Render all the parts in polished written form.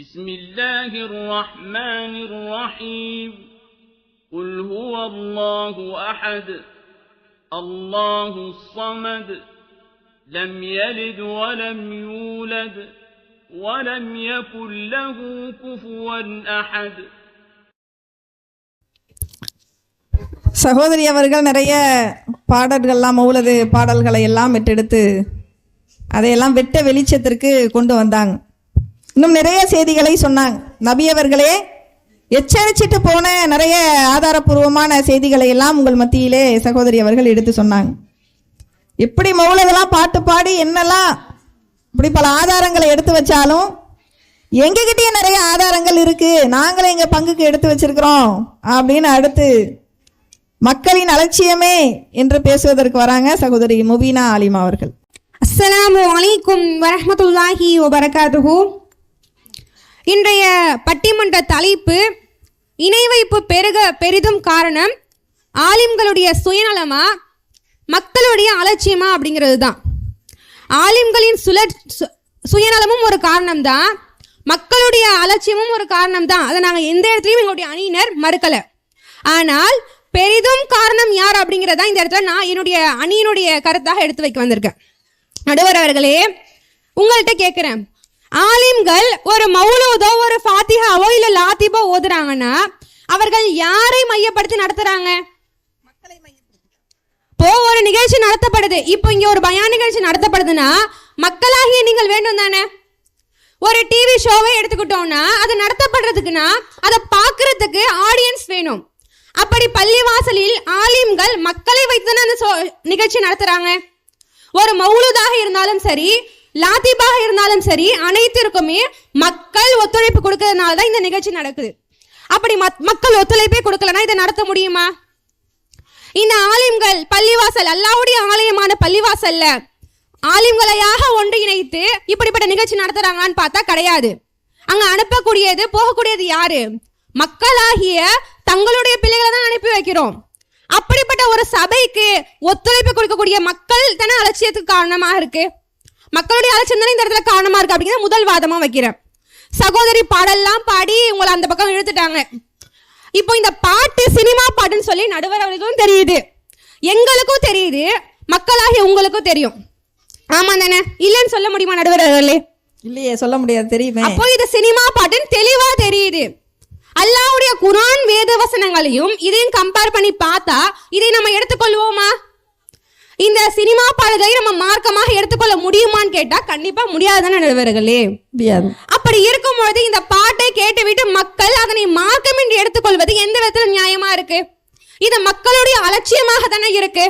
بسم الله الرحمن الرحيم قل هو الله أحد الله الصمد لم يلد ولم يولد ولم يكن له كفوا أحد. சகோதரி அவர்கள் நிறைய பாடல்கள்லாம் மௌலது பாடல்களை எல்லாம் விட்டெடுத்து அதையெல்லாம் வெட்ட வெளிச்சத்திற்கு கொண்டு வந்தாங்க. இன்னும் நிறைய செய்திகளை சொன்னாங்க. நபி அவர்களே எச்சரிச்சிட்டு போன நிறைய ஆதாரபூர்வமான செய்திகளை எல்லாம் உங்கள் மத்தியிலே சகோதரி அவர்கள் எடுத்து சொன்னாங்க. எப்படி மௌலதெல்லாம் பாட்டு பாடி என்னெல்லாம் இப்படி பல ஆதாரங்களை எடுத்து வச்சாலும் எங்ககிட்டயே நிறைய ஆதாரங்கள் இருக்கு, நாங்களே எங்க பங்குக்கு எடுத்து வச்சிருக்கிறோம் அப்படின்னு அடுத்து மக்களின் அலட்சியமே என்று பேசுவதற்கு வராங்க சகோதரி முபீனா ஆலிமா அவர்கள். அஸ்ஸலாமு அலைக்கும் வரஹ்மத்துல்லாஹி வபரகாத்துஹு. இன்றைய பட்டிமன்ற தலைப்பு இணை வைப்பு பெருக பெரிதும் காரணம் ஆலிம்களுடைய சுயநலமா மக்களுடைய அலட்சியமா அப்படிங்கிறது தான். ஆலிம்களின் சுயநலமும் ஒரு காரணம் தான், மக்களுடைய அலட்சியமும் ஒரு காரணம் தான். அதை நாங்கள் எந்த இடத்துலையும் எங்களுடைய அணியினர் மறுக்கலை. ஆனால் பெரிதும் காரணம் யார் அப்படிங்கிறதா இந்த இடத்துல நான் என்னுடைய அணியினுடைய கருத்தாக எடுத்து வைக்க வந்திருக்கேன். நடுவர் அவர்களே, உங்கள்கிட்ட கேட்குறேன், ஆலிம்கள் ஒரு மௌலூதோ ஒரு ஃபாத்திஹாவோ இல்லை லாத்திபோ ஓதுறாங்கன்னா அவர்கள் யாரை மையப்படுத்தி நடத்துறாங்க? இப்போ ஒரு நிகழ்ச்சி நடத்தப்படுது, இப்போ இங்க ஒரு பயான் நிகழ்ச்சி நடத்தப்படுதுன்னா மக்களாகிய நீங்கள் வேண்டும் தானே? ஒரு டிவி ஷோவை எடுத்துக்கிட்டோம்னா அது நடத்தப்படுறதுக்குன்னா அதை பார்க்கறதுக்கு ஆடியன்ஸ் வேணும். அப்படி பள்ளிவாசலில் ஆலிம்கள் மக்களை வைத்து அந்த நிகழ்ச்சி நடத்துறாங்க. ஒரு மௌலூதாக இருந்தாலும் சரி, லாத்திபாக இருந்தாலும் சரி, அனைத்திற்குமே மக்கள் ஒத்துழைப்பு கொடுக்கறதுனால தான் இந்த நிகழ்ச்சி நடக்குது. அப்படி மக்கள் ஒத்துழைப்பே கொடுக்கலன்னா இதை நடத்த முடியுமா? இந்த ஆலிம்கள் பள்ளிவாசல், அல்லாஹ்வுடைய ஆலயமான பள்ளிவாசல்ல ஆலிம்களையாக ஒன்றிணைத்து இப்படிப்பட்ட நிகழ்ச்சி நடத்துறாங்கன்னு பார்த்தா கிடையாது. அங்க அனுப்பக்கூடியது போகக்கூடியது யாரு? மக்களாகிய தங்களுடைய பிள்ளைகளை தான் அனுப்பி வைக்கிறோம். அப்படிப்பட்ட ஒரு சபைக்கு ஒத்துழைப்பு கொடுக்கக்கூடிய மக்கள் தானே அலட்சியத்துக்கு காரணமாக இருக்கு. மக்களுடைய அலட்சியம் தானே இந்த இடத்துல காரணமா இருக்கு அப்படிங்கிற முதல் வாதமா வைக்கிறேன். சகோதரி பாடல்லாம் பாடி உங்களை அந்த பக்கம் இழுத்துட்டாங்க. இப்போ இந்த பாட்டு சினிமா பாட்டுன்னு சொல்லி நடுவர் அவர்களுக்கும் தெரியுது, எங்களுக்கும் தெரியுது, மக்களாகிய உங்களுக்கும் தெரியும். ஆமா தானே? இல்லைன்னு சொல்ல முடியுமா நடுவர் அவர்களே? இல்லையே, சொல்ல முடியாது, தெரியுமே. அப்போ இது சினிமா பாட்டுன்னு தெளிவா தெரியுது. அல்லாஹ்வுடைய குர்ஆன் வேத வசனங்களையும் இதையும் கம்பேர் பண்ணி பார்த்தா இதை நம்ம எடுத்துக்கொள்வோமா? இந்த சினிமா பாடல்களை நம்ம மார்க்கமாக எடுத்துக்கொள்ள முடியுமான்னு கேட்டா கண்டிப்பா முடியாதுன்னு நடுவர்களே, முடியாது. அப்படி இருக்கும் பொழுது இந்த பாட்டை கேட்டுவிட்டு மக்கள் அதனை மார்க்கம் என்று எடுத்துக்கொள்வது எந்த விதத்துல நியாயமா இருக்கு? இது மக்களுடைய அலட்சியமாக தானே இருக்கு.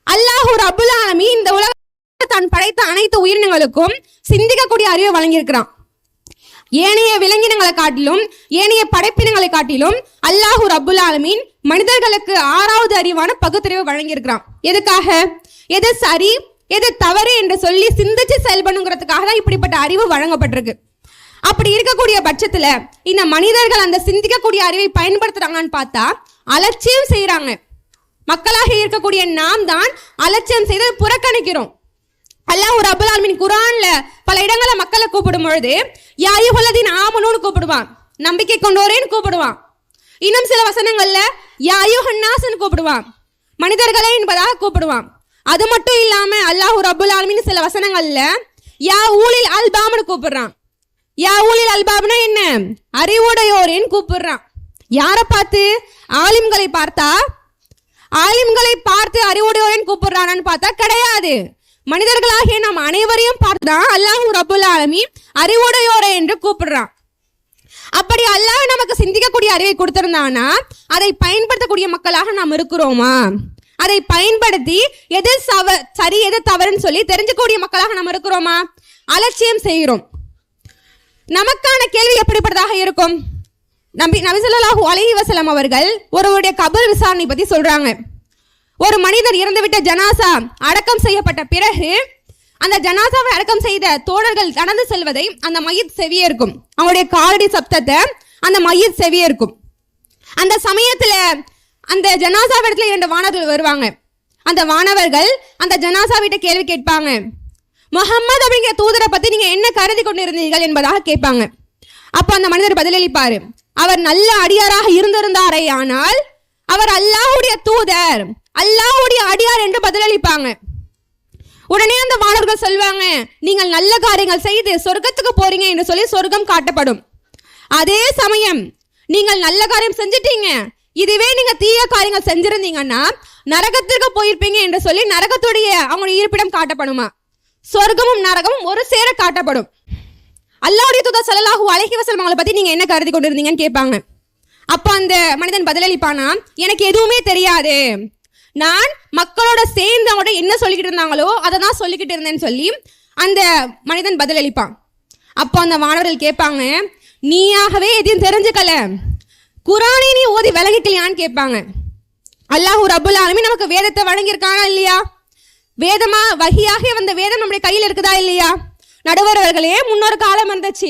அல்லாஹ் ரப்புல் ஆலமீன் இந்த உலகத்தை தான் படைத்த அனைத்து உயிரினங்களுக்கும் சிந்திக்கக்கூடிய அறிவை வழங்கியிருக்கிறான். ஏனைய விலங்கினங்களை காட்டிலும் ஏனைய படைப்பினங்களை காட்டிலும் அல்லாஹ் ரப்புல் ஆலமீன் மனிதர்களுக்கு 6வது அறிவான பகுத்தறிவு வழங்கியிருக்கிறான். எதுக்காக? எது சரி எது தவறு என்று சொல்லி சிந்திச்சு செயல்படுங்கிறதுக்காக தான் இப்படிப்பட்ட அறிவு வழங்கப்பட்டிருக்கு. அப்படி இருக்கக்கூடிய பட்சத்துல இந்த மனிதர்கள் அந்த சிந்திக்கக்கூடிய அறிவை பயன்படுத்துறாங்கன்னு பார்த்தா அலட்சியம் செய்யறாங்க. மக்களாக இருக்கக்கூடிய நாம் தான் அலட்சியம் செய்து புறக்கணிக்கிறோம். அல்லாஹ் ரப்புல் ஆலமீன் குர்ஆன்ல பல இடங்கள்ல மக்களை கூப்பிடும் பொழுது யா அய்யுஹல்லதீன ஆமனூன்னு கூப்பிடுவான், நம்பிக்கை கொண்டோரேன்னு கூப்பிடுவான். இன்னும் சில வசனங்கள்ல யா அய்யுஹன்னாஸ்ன்னு கூப்பிடுவான், மனிதர்களே என்பதாக கூப்பிடுவான். அது மட்டும் இல்லாம அல்லாஹ் ரப்புல் ஆலமீன் சில வசனங்கள்ல யா ஊலில் அல்பாப்னு கூப்பிடுறான். யா ஊலில் அல்பாப்னா என்ன? அறிவுடையோரேன்னு கூப்பிடுறான். யாரை பார்த்து? ஆலிம்களை பார்த்தா? ஆலிம்களை பார்த்து அறிவுடையோரேன்னு கூப்பிடுறான்னு பார்த்தா கிடையாது. மனிதர்களாகிய நாம் அனைவரையும் பார்த்துதான் அல்லாஹ் ரப்புல் ஆலமீன் அறிவுடையோரே என்று கூப்பிடுறான். அப்படி அல்லாஹ் நமக்கு சிந்திக்கக்கூடிய அறிவை கொடுத்திருந்தானா அதை பயன்படுத்தக்கூடிய மக்களாக நாம் இருக்கிறோமா? அதை பயன்படுத்தி எது சரி எது தவறுன்னு சொல்லி தெரிஞ்சுக்கூடிய மக்களாக நாம் இருக்கிறோமா? அலட்சியம் செய்கிறோம். நமக்கான கேள்வி எப்படிப்பட்டதாக இருக்கும்? நபி ஸல்லல்லாஹு அலைஹி வஸல்லம் அவர்கள் ஒருவருடைய கபர் விசாரணை பத்தி சொல்றாங்க. ஒரு மனிதர் இறந்துவிட்ட ஜனாசா அடக்கம் செய்யப்பட்ட பிறகு அந்த ஜனாசாவை அடக்கம் செய்த தோழர்கள் கடந்து செல்வதை அந்த மையத் செவியே இருக்கும். அவங்களுடைய காலடி சப்தத்தை அந்த மையத் செவியே இருக்கும். அந்த சமயத்துல அந்த ஜனாசா இடத்துல 2 வானவர்கள் வருவாங்க. அந்த வானவர்கள் அந்த ஜனாசா விட்ட கேள்வி கேட்பாங்க, முஹம்மது அப்படிங்கிற தூதரை பத்தி நீங்க என்ன கருதி கொண்டிருந்தீர்கள் என்பதாக கேட்பாங்க. அப்ப அந்த மனிதர் பதிலளிப்பாரு, அவர் நல்ல அடியாராக இருந்திருந்தாரே ஆனால் அவர் அல்லாஹ்வுடைய தூதர், அல்லாஹ்வுடைய அடியார் என்று பதிலளிப்பாங்க. உடனே அந்த வானவர்கள் சொல்வாங்க, நீங்கள் நல்ல காரியங்கள் செய்து சொர்க்கத்துக்கு போறீங்க என்று சொல்லி சொர்க்கம் காட்டப்படும். அதே சமயம் நீங்கள் நல்ல காரியம் செஞ்சிட்டீங்க, இதுவே நீங்க தீய காரியங்கள் செஞ்சிருந்தீங்கன்னா நரகத்திற்கு போயிருப்பீங்க என்று சொல்லி நரகத்துடைய அவங்களுடைய இருப்பிடம் காட்டப்படுமா. சொர்க்கமும் நரகமும் ஒரு சேர காட்டப்படும். அல்லாஹ்வுடைய தூதர் ஸல்லல்லாஹு அலைஹி வஸல்லம் அவங்களை பத்தி நீங்க என்ன கருதி கொண்டிருந்தீங்கன்னு கேட்பாங்க. அப்ப அந்த மனிதன் பதிலளிப்பானா, எனக்கு எதுவுமே தெரியாது, நான் மக்களோட சேர்ந்து அவங்களோட என்ன சொல்லிக்கிட்டு இருந்தாங்களோ அதை தான் சொல்லிக்கிட்டு இருந்தேன்னு சொல்லி அந்த மனிதன் பதிலளிப்பான். அப்போ அந்த மாணவர்கள் கேட்பாங்க, நீயாகவே எதையும் தெரிஞ்சுக்கல, குரானை நீ ஓதி விளங்கிக்கலையான்னு கேட்பாங்க. அல்லாஹ் ரப்புல் ஆலமீன் நமக்கு வேதத்தை வழங்கியிருக்கானா இல்லையா? வேதமா வஹியாக வந்த வேதம் நம்முடைய கையில் இருக்குதா இல்லையா? நடுவர்களே, முன்னொரு காலம் வந்துச்சு,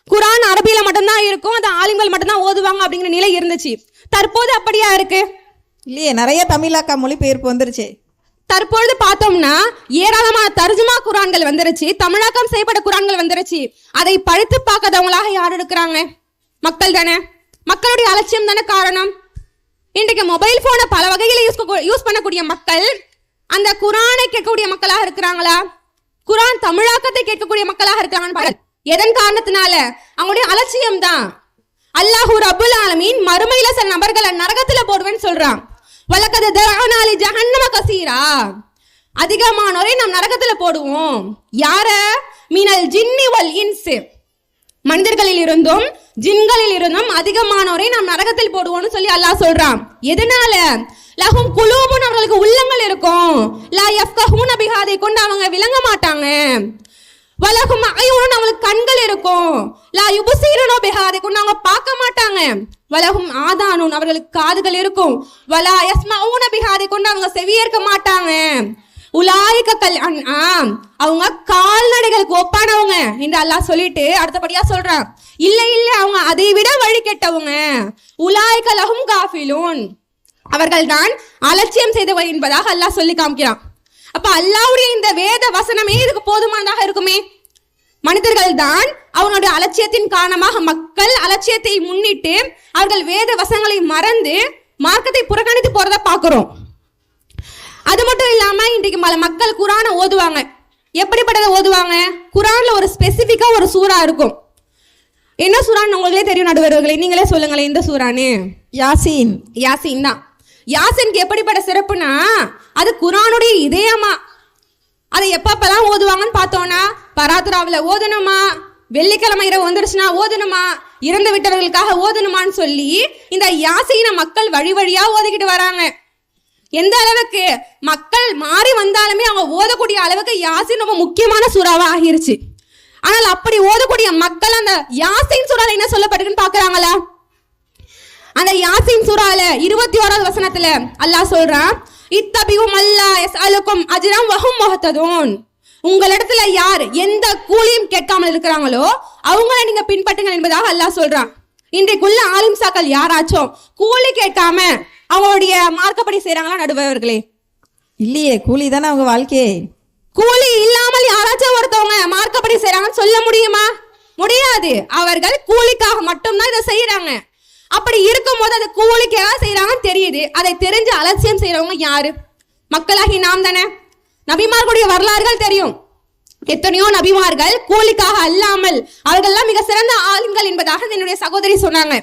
குரான் அரபியில மட்டும்தான் இருக்கும், அது ஆலிம்கள் மட்டும்தான் ஓதுவாங்க அப்படிங்கிற நிலை இருந்துச்சு. தற்போது அப்படியா இருக்கு? இல்லையே, நிறைய தமிழாக்கா மொழிபெயர்ப்பு வந்துருச்சு. தற்பொழுது பார்த்தோம்னா ஏராளமான தர்ஜுமா குரான்கள் வந்துருச்சு, தமிழாக்கம் செய்யப்பட்ட குரான்கள் வந்துருச்சு. அதை படித்து பார்க்காதவங்களாக யார் இருக்கிறாங்க? மக்கள் தானே. மக்களுடைய அலட்சியம் தானே காரணம். இன்றைக்கு மொபைல் போனை பல வகையில யூஸ் பண்ணக்கூடிய மக்கள் அந்த குரானை கேட்கக்கூடிய மக்களாக இருக்கிறாங்களா? குரான் தமிழாக்கத்தை கேட்கக்கூடிய மக்களாக இருக்கிறாங்க. எதன் காரணத்தினால? அவங்களுடைய அலட்சியம் தான். அல்லாஹ் ரப்புல் ஆலமீன் மறுமையில சில நபர்களை நரகத்துல போடுவேன்னு சொல்றான். வலக்கத தரஅனா லி ஜஹன்னம கஸீரா, அதிகமானோரை நாம் நரகத்துல போடுவோம். யார? மினல் ஜின்னி வல் இன்ஸ், மனிதர்களில் இருந்தும் ஜின்களில் இருந்தும் அதிகமானோரை நாம் நரகத்தில் போடுவோம்னு சொல்லி அல்லாஹ் சொல்றான். எதனால? லஹும் குலூபுன், அவர்களுக்கு உள்ளங்கள் இருக்கும், லா யஃப்கஹூன பிஹா, அதை கொண்டு அவங்க விளங்க மாட்டாங்க. வலஹும் அயூனுன், அவங்களுக்கு கண்கள் இருக்கும், லா யுபஸீருன பிஹா, அதை கொண்டு அவங்க பார்க்க மாட்டாங்க. வலஹும் ஆதானுன், அவர்களுக்கு காதுகள் இருக்கும், வலா யஸ்மஊன பிஹா, அதை கொண்டு அவங்க செவியேற்க மாட்டாங்க. உலாயிக கல் அன்ஆம், அவங்க கால்நடைகளுக்கு ஒப்பானவங்க என்று அல்லாஹ் சொல்லிட்டு அடுத்தபடியா சொல்றான், இல்ல இல்ல அவங்க அதை விட வழி கெட்டவங்க. உலாயிக லஹும் காஃபிலூன், அவர்கள் தான் அலட்சியம் செய்தவர் என்பதாக அல்லாஹ் சொல்லி காமிக்கிறான். அப்ப அல்லாஹ்வுடைய இந்த வேத வசனமே இதுக்கு போதுமானதாக இருக்குமே. மனிதர்கள் தான் அவனுடைய அலட்சியத்தின் காரணமாக, மக்கள் அலட்சியத்தை முன்னிட்டு அவர்கள் வேத வசனங்களை மறந்து மார்க்கத்தை புறக்கணித்து போறத பாக்குறோம். அது மட்டும் இல்லாம இன்றைக்கு பல மக்கள் குரானை ஓதுவாங்க. எப்படிப்பட்டதை ஓதுவாங்க? குரான்ல ஒரு ஸ்பெசிபிக்கா ஒரு சூரா இருக்கும். என்ன சூரான்னு உங்களுக்கே தெரியும் நடுவர்களே, நீங்களே சொல்லுங்களேன் எந்த சூரான்னு. யாசீன். யாசீன் தான். யாசீனுக்கு எப்படிப்பட்ட சிறப்புனா, அது குரானுடைய இதயமா. அதை எப்பப்பெல்லாம் ஓதுவாங்கன்னு பார்த்தோம்னா, பராத்துராவில் ஓதணுமா, வெள்ளிக்கிழமை இரவு வந்துருச்சுன்னா ஓதணுமா, இறந்து விட்டவர்களுக்காக ஓதணுமான்னு சொல்லி இந்த யாசீனை மக்கள் வழி வழியா ஓதிக்கிட்டு வராங்க. எந்த அளவுக்கு மக்கள் மாறி வந்தாலுமே அவங்க ஓதக்கூடிய அளவுக்கு யாசீன் ரொம்ப முக்கியமான சூறாவா ஆகிருச்சு. ஆனால் அப்படி ஓதக்கூடிய மக்கள் அந்த யாசீன் சூறால என்ன சொல்லப்பட்டிருக்குன்னு பாக்குறாங்களா? அந்த யாசீன் சூறால 21வது வசனத்துல அல்லாஹ் சொல்றான், இத்தபியும் அல்லா யஸ்அலுக்கும் அஜ்ரம் வஹும் முஹ்ததூன், உங்களிடத்துல யார் எந்த கூலியும் கேட்காமல் இருக்கிறாங்களோ அவங்கள நீங்க பின்பற்றுங்க என்பதாக அல்லாஹ் சொல்றான். இன்றைக்குள்ள ஆலிம்சாக்கள் யாராச்சும் கூலி கேட்காம அவங்களுடைய மார்க்கப்படி செய்யறாங்களா நடுவர்களே? இல்லையே, கூலி தானே அவங்க வாழ்க்கையே. கூலி இல்லாமல் யாராச்சும் ஒருத்தவங்க மார்க்கப்படி செய்யறாங்கன்னு சொல்ல முடியுமா? முடியாது. அவர்கள் கூலிக்காக மட்டும்தான் இதை செய்யறாங்க. அப்படி இருக்கும் போது அது கூலிக்காக செய்யறாங்கன்னு தெரியுது. அதை தெரிஞ்சு அலட்சியம் செய்யறவங்க யாரு? மக்களாகி நாம் தானே. நபிமார்களுடைய வரலாறுகள் தெரியும். எத்தனையோ நபிமார்கள் கூலிக்காக அல்லாமல் அவர்கள் எல்லாம் மிக சிறந்த ஆலிம்கள் என்பதாக என்னுடைய சகோதரி சொன்னாங்க.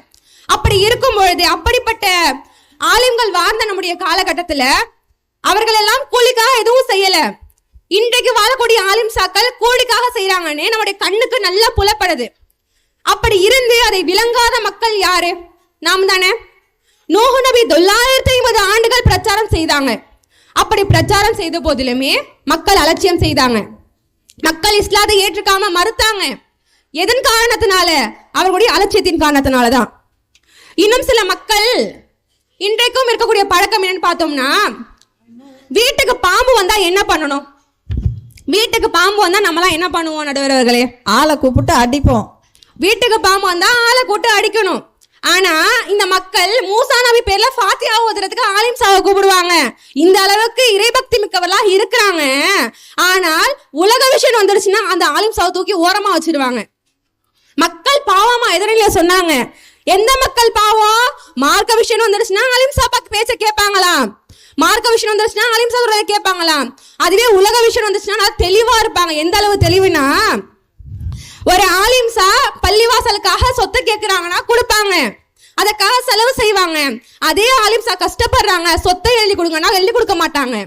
அப்படி இருக்கும் பொழுது அப்படிப்பட்ட ஆலிம்கள் வாழ்ந்த நம்முடைய காலகட்டத்துல அவர்கள் எல்லாம் கூலிக்காக எதுவும் செய்யல. இன்றைக்கு வாழக்கூடிய ஆலிம்சாக்கள் கூலிக்காக செய்யறாங்கன்னு நம்முடைய கண்ணுக்கு நல்லா புலப்படுது. அப்படி இருந்து அதை விளங்காத மக்கள் யாரு? நாம் தானே. நூஹ் நபி 950 ஆண்டுகள் பிரச்சாரம் செய்தாங்க. அப்படி பிரச்சாரம் செய்த போதிலுமே மக்கள் அலட்சியம் செய்தாங்க. மக்கள் இஸ்லாத்தை ஏற்றுக்காம மறுத்தாங்க. எதன் காரணத்தினால? அவர்களுடைய அலட்சியத்தின் காரணத்தினாலதான். இன்னும் சில மக்கள் இன்றைக்கும் இருக்கக்கூடிய பழக்கம் என்னன்னு பார்த்தோம்னா, வீட்டுக்கு பாம்பு வந்தா என்ன பண்ணணும்? வீட்டுக்கு பாம்பு வந்தா நம்மளாம் என்ன பண்ணுவோம் நடுவர்களே? ஆளை கூப்பிட்டு அடிப்போம். வீட்டுக்கு பாம்பு வந்தா ஆளை கூப்பிட்டு அடிக்கணும். ஆனா இந்த மக்கள் மூசா நபி பேர்ல ஃபாத்தியா ஓதுறதுக்கு ஆலிம் சாவை கூப்பிடுவாங்க. இந்த அளவுக்கு இறைபக்தி மிக்கவர்களா இருக்கிறாங்க. ஆனால் உலக விஷயம் வந்துருச்சுன்னா அந்த ஆலிம் சாவை தூக்கி ஓரமா வச்சிருவாங்க. மக்கள் பாவமா எதிரில சொன்னாங்க. எந்த மக்கள் பாவம்? மார்க்க விஷயம் வந்துருச்சுன்னா ஆலிம் சாப்பாக்கு பேச்ச கேட்பாங்களாம். மார்க்க விஷயம் வந்துருச்சுன்னா ஆலிம் சாவை கேட்பாங்களாம். அதுவே உலக விஷயம் வந்துச்சுன்னா தெளிவா இருப்பாங்க. எந்த அளவு தெளிவுனா, ஒரு ஆலிம்சா பள்ளிவாசலுக்காக சொத்தை கேட்கிறாங்கன்னா கொடுப்பாங்க, அதுக்காக செலவு செய்வாங்க. அதே ஆலிம்சா கஷ்டப்படுறாங்க, சொத்தை எழுதி கொடுங்கன்னா எழுதி கொடுக்க மாட்டாங்க.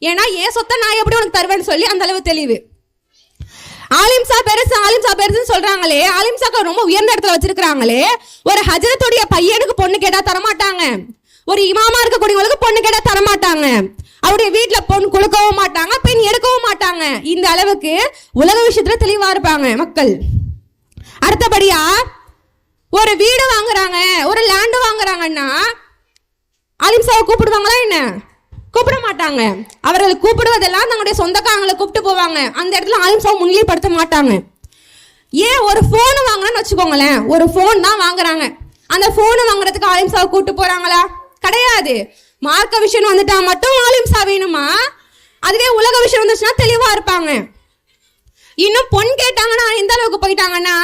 ஏன்னா என் சொத்தை நான் எப்படி உனக்கு தருவேன்னு சொல்லி அந்த அளவு தெளிவு. ஆலிம்சா பெருசுன்னு சொல்றாங்களே, ஆலிம்சாக்கு ரொம்ப உயர்ந்த இடத்துல வச்சிருக்காங்களே, ஒரு ஹஜரத்துடைய பையனுக்கு பொண்ணு கேட்டா தரமாட்டாங்க, ஒரு இமாமா இருக்கக்கூடியவங்களுக்கு பொண்ணு கேட்டா தரமாட்டாங்க, அவருடைய வீட்டுல பொண்ணு கொடுக்கவும் மாட்டாங்க, பெண் எடுக்கவும் மாட்டாங்க. இந்த அளவுக்கு உலக விஷயத்துல தெளிவா இருப்பாங்க மக்கள். அடுத்தபடியா ஒரு வீடு வாங்குறாங்க, ஒரு லேண்ட் வாங்குறாங்கன்னா ஆலிம்சாவை கூப்பிடுவாங்களா? என்ன கூப்பிட மாட்டாங்க. அவர்கள் கூப்பிடுவதெல்லாம் தங்களுடைய சொந்தக்காரங்களை கூப்பிட்டு போவாங்க. அந்த இடத்துல ஆலிம்சாவை முன்னிலைப்படுத்த மாட்டாங்க. ஏன் ஒரு போன் வாங்கணும்னு வச்சுக்கோங்களேன், ஒரு போன் தான் வாங்குறாங்க, அந்த போன் வாங்குறதுக்கு ஆலிம்சாவை கூப்பிட்டு போறாங்களா? கிடையாது. மார்க்க விஷயம் வந்துட்டா மட்டும் ஆலிம்சா வேணுமா? அதுவே உலக விஷயம் வந்துச்சுன்னா தெளிவா இருப்பாங்க. இன்னும் பொன் கேட்டாங்கன்னா எந்த அளவுக்கு போயிட்டாங்கன்னா,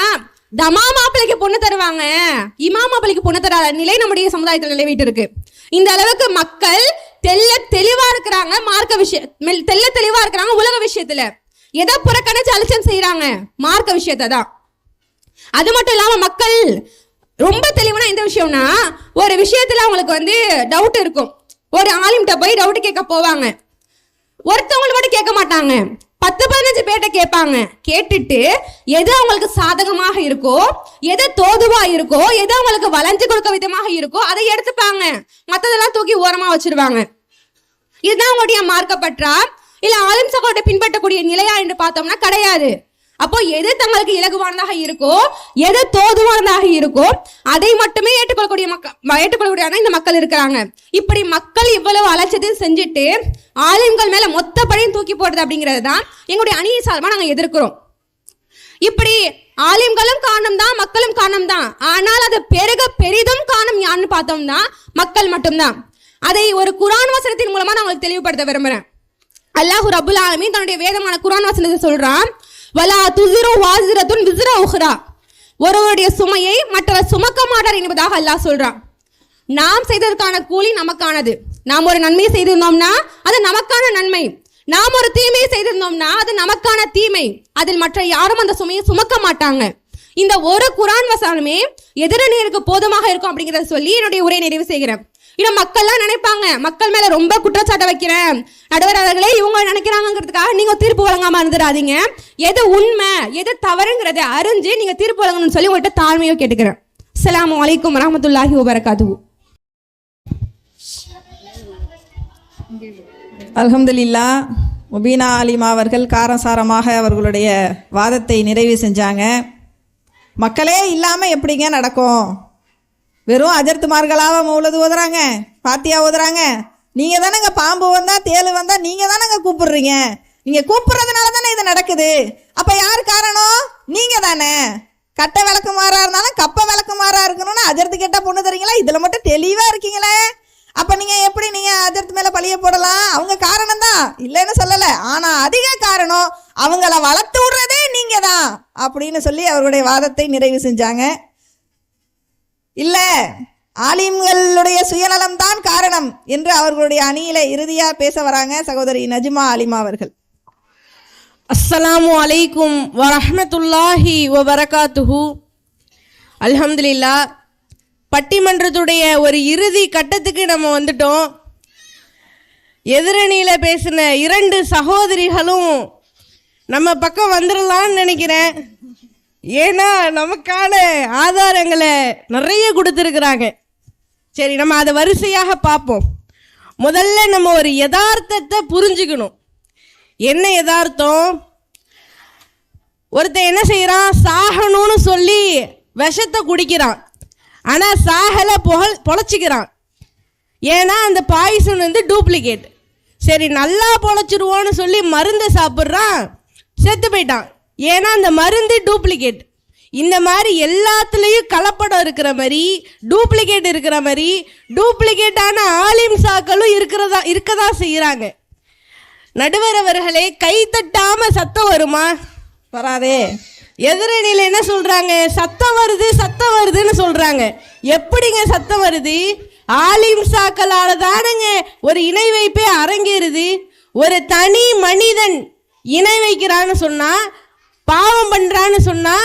தமா மாப்பிள்ளைக்கு பொண்ணு தருவாங்க, இமா மாப்பிள்ளைக்கு பொண்ணு தராத நிலை நம்முடைய சமுதாயத்தில் நிலவிட்டு இருக்கு. இந்த அளவுக்கு மக்கள் தெளிவா இருக்கிறாங்க. மார்க்க விஷயம் தெளிவா இருக்கிறாங்க. உலக விஷயத்துல எதை புறக்கணிச்சு அலட்சியம் செய்யறாங்க? மார்க்க விஷயத்தை தான். அது மட்டும் இல்லாம மக்கள் ரொம்ப தெளிவான இந்த விஷயம்னா, ஒரு விஷயத்துல அவங்களுக்கு டவுட் இருக்கும். ஒரு ஆலிம்கிட்ட போய் டவுட் கேட்க போவாங்க. ஒருத்தவங்க மட்டும் கேட்க மாட்டாங்க, 10-15 பேர்ட்ட கேட்பாங்க. கேட்டுட்டு எது அவங்களுக்கு சாதகமாக இருக்கோ, எது தோதுவா இருக்கோ, எது அவங்களுக்கு வளைஞ்சு கொடுக்க விதமாக இருக்கோ அதை எடுத்துப்பாங்க. மற்றதெல்லாம் தூக்கி ஓரமா வச்சிருவாங்க. இதுதான் அவங்களுடைய மார்க்கப்பற்றா இல்ல ஆலிம்சா பின்பற்றக்கூடிய நிலையா என்று பார்த்தோம்னா கிடையாது. அப்போ எது தங்களுக்கு இலகுவானதாக இருக்கோ, எது தோதுவானதாக இருக்கோ அதை மட்டுமே ஏற்றுக்கொள்ளக்கூடிய இந்த மக்கள் இருக்கிறாங்க. இப்படி மக்கள் இவ்வளவு அலட்சியத்தையும் செஞ்சுட்டு ஆலிம்கள் மேல மொத்த படையும் தூக்கி போடுறது அப்படிங்கிறது தான் எங்களுடைய அணியை சார்பா நாங்க எதிர்க்கிறோம். இப்படி ஆலிம்களும் காரணம் தான், மக்களும் காரணம் தான். ஆனால் அது பெரிதும் காரணம் யாருன்னு பார்த்தோம்னா மக்கள் மட்டும்தான். அதை ஒரு குர்ஆன் வசனத்தின் மூலமா நான் உங்களுக்கு தெளிவுபடுத்த விரும்புறேன். அல்லாஹ் ரப்புல் ஆலமீன் தன்னுடைய வேதமான குர்ஆன் வசனத்தை சொல்றான், வலா துஸிரு வாஸிரத்துன் விஸ்ர உஹ்ரா. ஒருவருடைய சுமையை மற்றவர் சுமக்க மாட்டார் என்பதாக அல்லாஹ் சொல்றான். நாம் செய்ததற்கான கூலி நமக்கானது. நாம் ஒரு நன்மையை செய்திருந்தோம்னா அது நமக்கான நன்மை, நாம் ஒரு தீமையை செய்திருந்தோம்னா அது நமக்கான தீமை. அதில் மற்ற யாரும் அந்த சுமையை சுமக்க மாட்டாங்க. இந்த ஒரு குர்ஆன் வசனமே எதிரணியருக்கு போதுமாக இருக்கும் அப்படிங்கிறத சொல்லி என்னுடைய உரையை நிறைவு செய்கிறேன். இன்னும் மக்கள்லாம் நினைப்பாங்க, மக்கள் மேல ரொம்ப குற்றச்சாட்டை வைக்கிறேன், நடுவர் அவர்களே இவங்க நினைக்கிறாங்கிறதுக்காக நீங்க தீர்ப்பு வழங்காம இருந்துடாதீங்க. எது உண்மை எது தவறுங்கிறத அறிஞ்சு நீங்க தீர்ப்பு வழங்கணும்னு சொல்லி உங்கள்கிட்ட தாழ்மையோ கேட்டுக்கிறேன். அஸ்ஸலாமு அலைக்கும் வரஹ்மத்துல்லாஹி வபரகாத்துஹு. அல்ஹம்துலில்லாஹ். முபீனா ஆலிமா அவர்கள் காரசாரமாக அவர்களுடைய வாதத்தை நிறைவு செஞ்சாங்க. மக்களே இல்லாமல் எப்படிங்க நடக்கும்? வெறும் அஜர்த்துமார்களாக மௌலது ஓதுறாங்க, பாத்தியா ஓதுறாங்க. நீங்கள் தானேங்க பாம்பு வந்தால் தேள் வந்தால் நீங்கள் தானேங்க கூப்பிடுறீங்க. நீங்கள் கூப்பிட்றதுனால தானே இது நடக்குது. அப்போ யார் காரணம்? நீங்கள் தானே. கட்டை விளக்குமாறா இருந்தாலும் கப்பை விளக்குமாறா இருக்கணும்னு அஜர்த்து கேட்டால் பொண்ணு தரீங்களா? இதில் மட்டும் தெளிவாக இருக்கீங்களே. அப்போ நீங்கள் எப்படி நீங்கள் அஜர்த்து மேலே பழிய போடலாம்? அவங்க காரணம் தான், இல்லைன்னு சொல்லலை. ஆனால் அதிக காரணம் அவங்கள வளர்த்து விடுறதே நீங்கள் தான் அப்படின்னு சொல்லி அவருடைய வாதத்தை நிறைவு செஞ்சாங்க. இல்லை, ஆலிம்களுடைய சுயநலம் தான் காரணம் என்று அவர்களுடைய அணியில இறுதியாக பேச வராங்க சகோதரி நஜ்மா ஆலிமா அவர்கள். அஸ்ஸலாமு அலைக்கும் வரஹ்மத்துல்லாஹி வபரகாத்துஹு. அல்ஹம்துலில்லாஹ். பட்டிமன்றத்துடைய ஒரு இறுதி கட்டத்துக்கு நம்ம வந்துட்டோம். எதிரணியில் பேசின 2 சகோதரிகளும் நம்ம பக்கம் வந்துடலான்னு நினைக்கிறேன். ஏன்னா நமக்கான ஆதாரங்களை நிறைய கொடுத்துருக்குறாங்க. சரி, நம்ம அதை வரிசையாக பார்ப்போம். முதல்ல நம்ம ஒரு யதார்த்தத்தை புரிஞ்சுக்கணும். என்ன யதார்த்தம்? ஒருத்தன் என்ன செய்யறான்? சாகணும்னு சொல்லி விஷத்தை குடிக்கிறான், ஆனால் சாகலை, பொழைச்சிக்கிறான். ஏன்னா அந்த பாய்சன் டூப்ளிகேட். சரி, நல்லா பொழைச்சிருவோன்னு சொல்லி மருந்தை சாப்பிட்றான், செத்து போயிட்டான். ஏன்னா அந்த மருந்து டூப்ளிகேட். இந்த மாதிரி எல்லாத்துலேயும் கலப்படம் இருக்கிற மாதிரி, டூப்ளிகேட் இருக்கிற மாதிரி, டூப்ளிகேட்டான ஆலிம்சாக்களும் இருக்கதான் செய்கிறாங்க. நடுவர் அவர்களே, கை தட்டாம சத்தம் வருமா? வராதே. எதிரணியில் என்ன சொல்றாங்க? சத்தம் வருதுன்னு சொல்றாங்க. எப்படிங்க சத்தம் வருது? ஆலிம்சாக்களால தானுங்க ஒரு இணை வைப்பே அரங்கேறுது. ஒரு தனி மனிதன் இணை வைக்கிறான்னு சொன்னா, பாவம் பண்றான்னு சொன்னா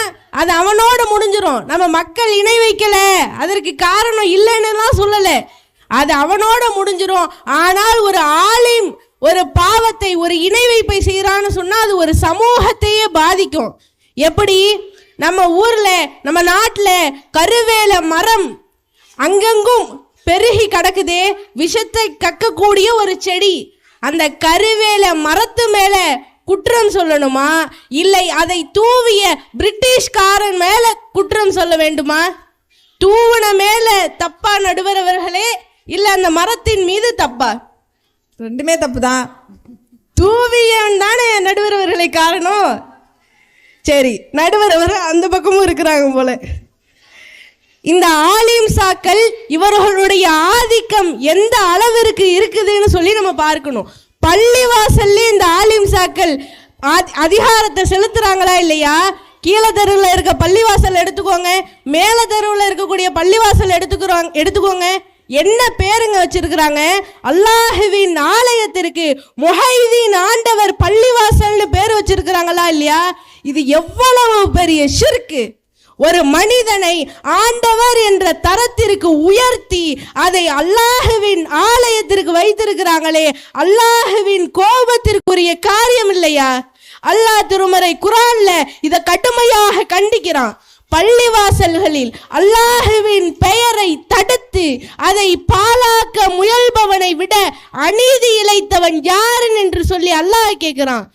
அது அவனோட முடிஞ்சிடும். நம்ம மக்கள் இணை வைக்கல, அதற்கு காரணம் இல்லைன்னுலாம் சொல்லல, அது அவனோட முடிஞ்சிடும். ஆனால் ஒரு ஆலிம் ஒரு பாவத்தை, ஒரு இணை வைப்பை செய்யறான்னு சொன்னா அது ஒரு சமூகத்தையே பாதிக்கும். எப்படி? நம்ம ஊர்ல, நம்ம நாட்டுல கருவேல மரம் அங்கெங்கும் பெருகி கிடக்குதே, விஷத்தை கக்கக்கூடிய ஒரு செடி. அந்த கருவேல மரத்து மேல குற்றம் சொல்லணுமா, இல்லை அதை தூவிய பிரிட்டிஷ்காரன் மேல குற்றம் சொல்ல வேண்டுமா? தூவன மேல தப்பா நடுவர் அவர்களே, இல்ல அந்த மரத்தின் மீது தப்பா? ரெண்டுமே தப்பு தான். தூவியன் தானே நடுவர் அவர்களை காரணம். சரி, நடுவர் அவர்கள் அந்த பக்கமும் இருக்கிறாங்க போல. இந்த ஆலிம்சாக்கள் இவர்களுடைய ஆதிக்கம் எந்த அளவிற்கு இருக்குதுன்னு சொல்லி நம்ம பார்க்கணும். பள்ளிவாசல்ல இந்த ஆலிம்சாக்கள் அதிகாரத்தை செலுத்துறாங்களா இல்லையா? கீழே தெருவில் இருக்க பள்ளிவாசல் எடுத்துக்கோங்க, மேல தெருவில் இருக்கக்கூடிய பள்ளிவாசல் எடுத்துக்கோங்க. என்ன பேருங்க வச்சிருக்கிறாங்க? அல்லாஹுவின் ஆலயத்திற்கு முஹைதீன் ஆண்டவர் பள்ளிவாசல்னு பேர் வச்சிருக்கிறாங்களா இல்லையா? இது எவ்வளவு பெரிய ஷிர்க்கு! ஒரு மனிதனை ஆண்டவர் என்ற தரத்திற்கு உயர்த்தி அதை அல்லாஹுவின் ஆலயத்திற்கு வைத்திருக்கிறாங்களே, அல்லாஹுவின் கோபத்திற்குரிய காரியம் இல்லையா? அல்லாஹ் திருமறை குர்ஆன்ல இதை கடுமையாக கண்டிக்கிறான். பள்ளிவாசல்களில் அல்லாஹுவின் பெயரை தடுத்து அதை பாழாக்க முயல்பவனை விட அநீதி இழைத்தவன் யாருன்னு என்று சொல்லி அல்லாஹ் கேட்கிறான்.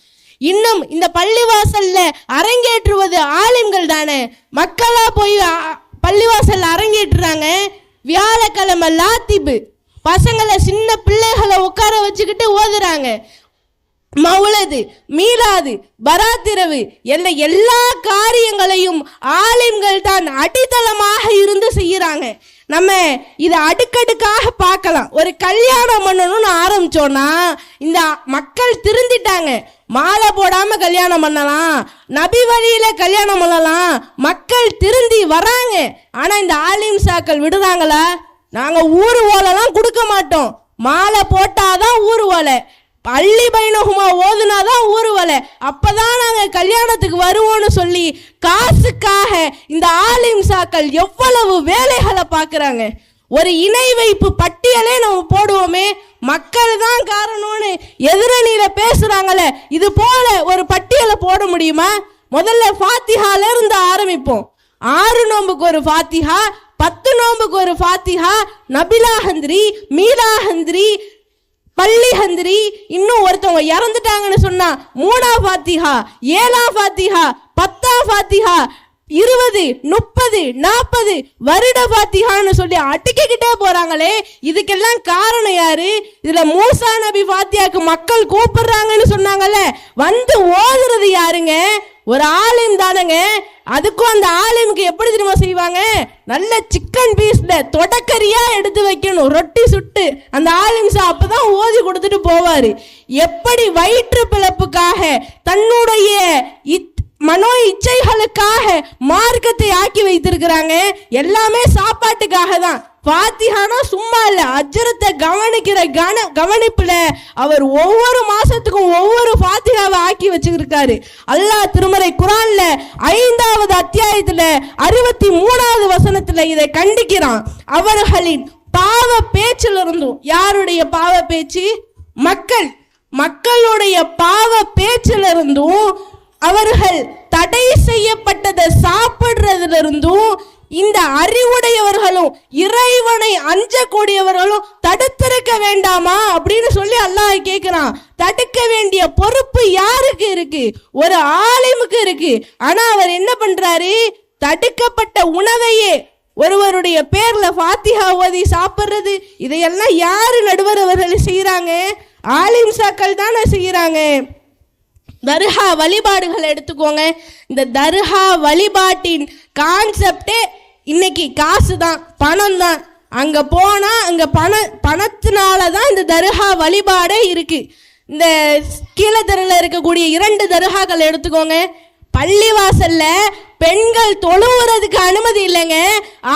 இன்னும் இந்த பள்ளிவாசல்ல அரங்கேற்றுவது ஆலிம்கள் தானே. மக்களா போய் பள்ளிவாசல்ல அரங்கேற்றுறாங்க. வியாழக்கிழமை லாத்திபு பசங்களை, சின்ன பிள்ளைகளை உட்கார வச்சுக்கிட்டு ஓதுறாங்க. மௌலது, மீலாது, பராத்திரவு என்ற எல்லா காரியங்களையும் ஆலிம்கள் தான் அடித்தளமாக இருந்து செய்யறாங்க. நம்ம இதை அடுக்கடுக்காக பார்க்கலாம். ஒரு கல்யாணம் பண்ணணும்னு ஆரம்பிச்சோன்னா இந்த மக்கள் திருந்திட்டாங்க. மாலை போடாம கல்யாணம் பண்ணலாம், நபி வழியில கல்யாணம் பண்ணலாம், மக்கள் திருந்தி வராங்க. ஆனா இந்த ஆலிம்சாக்கள் விடுறாங்களா? நாங்க ஊரு ஓலெல்லாம் கொடுக்க மாட்டோம், மாலை போட்டாதான் ஊரு ஓலை, பள்ளி பைனகுமா ஓதுனாதான் ஊர்வலை, அப்பதான் நாங்க கல்யாணத்துக்கு வருவோம்னு சொல்லி காசுக்காக இந்த ஆலிம்சாக்கள் எவ்வளவு வேலைகளை பார்க்கறாங்க. ஒரு இணை வைப்பு பட்டியலே நம்ம போடுவோமே, மக்கள் தான் காரணம்னு எதிரணியில பேசுறாங்களே, இது போல ஒரு பட்டியலை போட முடியுமா? முதல்ல ஃபாத்திஹால இருந்து ஆரம்பிப்போம். 6 நோம்புக்கு ஒரு ஃபாத்திஹா, 10 நோம்புக்கு ஒரு ஃபாத்திஹா, நபிலா ஹந்திரி, மீலா ஹந்திரி, பள்ளி ஹந்திரி, இன்னும் ஒருத்தவங்க இறந்துட்டாங்கன்னு சொன்னா 3ஆம் ஃபாத்திஹா, 7ஆம் ஃபாத்திஹா, 10ஆம் ஃபாத்திஹா, 20, 30, 40 வருட ஃபாத்திஹான்னு சொல்லி அடிக்கிட்டே போறாங்களே, இதுக்கெல்லாம் காரணம் யாரு? இதுல மூசா நபி ஃபாத்தியாக்கு மக்கள் கூப்பிடுறாங்கன்னு சொன்னாங்கல்ல, வந்து ஓதுறது யாருங்க? ஒரு ஆலிம் தானங்க. அதுக்கும் அந்த ஆலிமுக்கு எப்படி தெரியுமா செய்வாங்க? நல்ல சிக்கன் பீஸ்ல தொடக்கரியா எடுத்து வைக்கணும், ரொட்டி சுட்டு. அந்த ஆலிம் அப்பதான் ஓதி கொடுத்துட்டு போவாரு. எப்படி வயிற்று பிளப்புக்காக, தன்னுடைய மனோ இச்சைகளுக்காக மார்க்கத்தை ஆக்கி வைத்திருக்கிறாங்க. எல்லாமே சாப்பாட்டுக்காக தான். ஃபாத்திஹானா சும்மா இல்ல, அஜ்ரத்தை கவனிக்கிற கவனிப்புல அவர் ஒவ்வொரு மாசத்துக்கும் ஒவ்வொரு ஃபாத்திஹாவை ஆக்கி வச்சிருக்காரு. அல்லாஹ் திருமறை குர்ஆன்ல 5வது அத்தியாயத்துல 63வது வசனத்துல இதை கண்டிக்கிறான். அவர்களின் பாவ பேச்சிலிருந்தும், யாருடைய பாவ பேச்சு? மக்களுடைய பாவ பேச்சிலிருந்தும், அவர்கள் தடை செய்யப்பட்டதை சாப்பிடுறதிலிருந்தும் இந்த அறிவுடையவர்களும் இறைவனை அஞ்சக்கூடியவர்களும் தடுத்திருக்க வேண்டாமா அப்படின்னு சொல்லி அல்லாஹ் கேட்கிறான். தடுக்க வேண்டிய பொறுப்பு யாருக்கு இருக்கு? ஒரு ஆலிமுக்கு இருக்கு. ஆனா அவர் என்ன பண்றாரு? தடுக்கப்பட்ட உணவையே ஒருவருடைய பேர்ல ஃபாத்திஹா ஓதி சாப்பிடுறது, இதையெல்லாம் யாரு நடுவர் அவர்கள் செய்யறாங்க? ஆலிம்சாக்கள் தானே செய்யறாங்க. தர்கா வழிபாடுகளை எடுத்துக்கோங்க. இந்த தர்கா வழிபாட்டின் கான்செப்டே இன்னைக்கு காசு தான், பணம் தான். அங்க போனா அங்க பணத்தினால தான் இந்த தர்கா வழிபாடே இருக்கு. இந்த கீழத்தெருவில் இருக்கக்கூடிய 2 தர்காக்கள் எடுத்துக்கோங்க. பள்ளிவாசல்ல பெண்கள் தொழுவுறதுக்கு அனுமதி இல்லைங்க.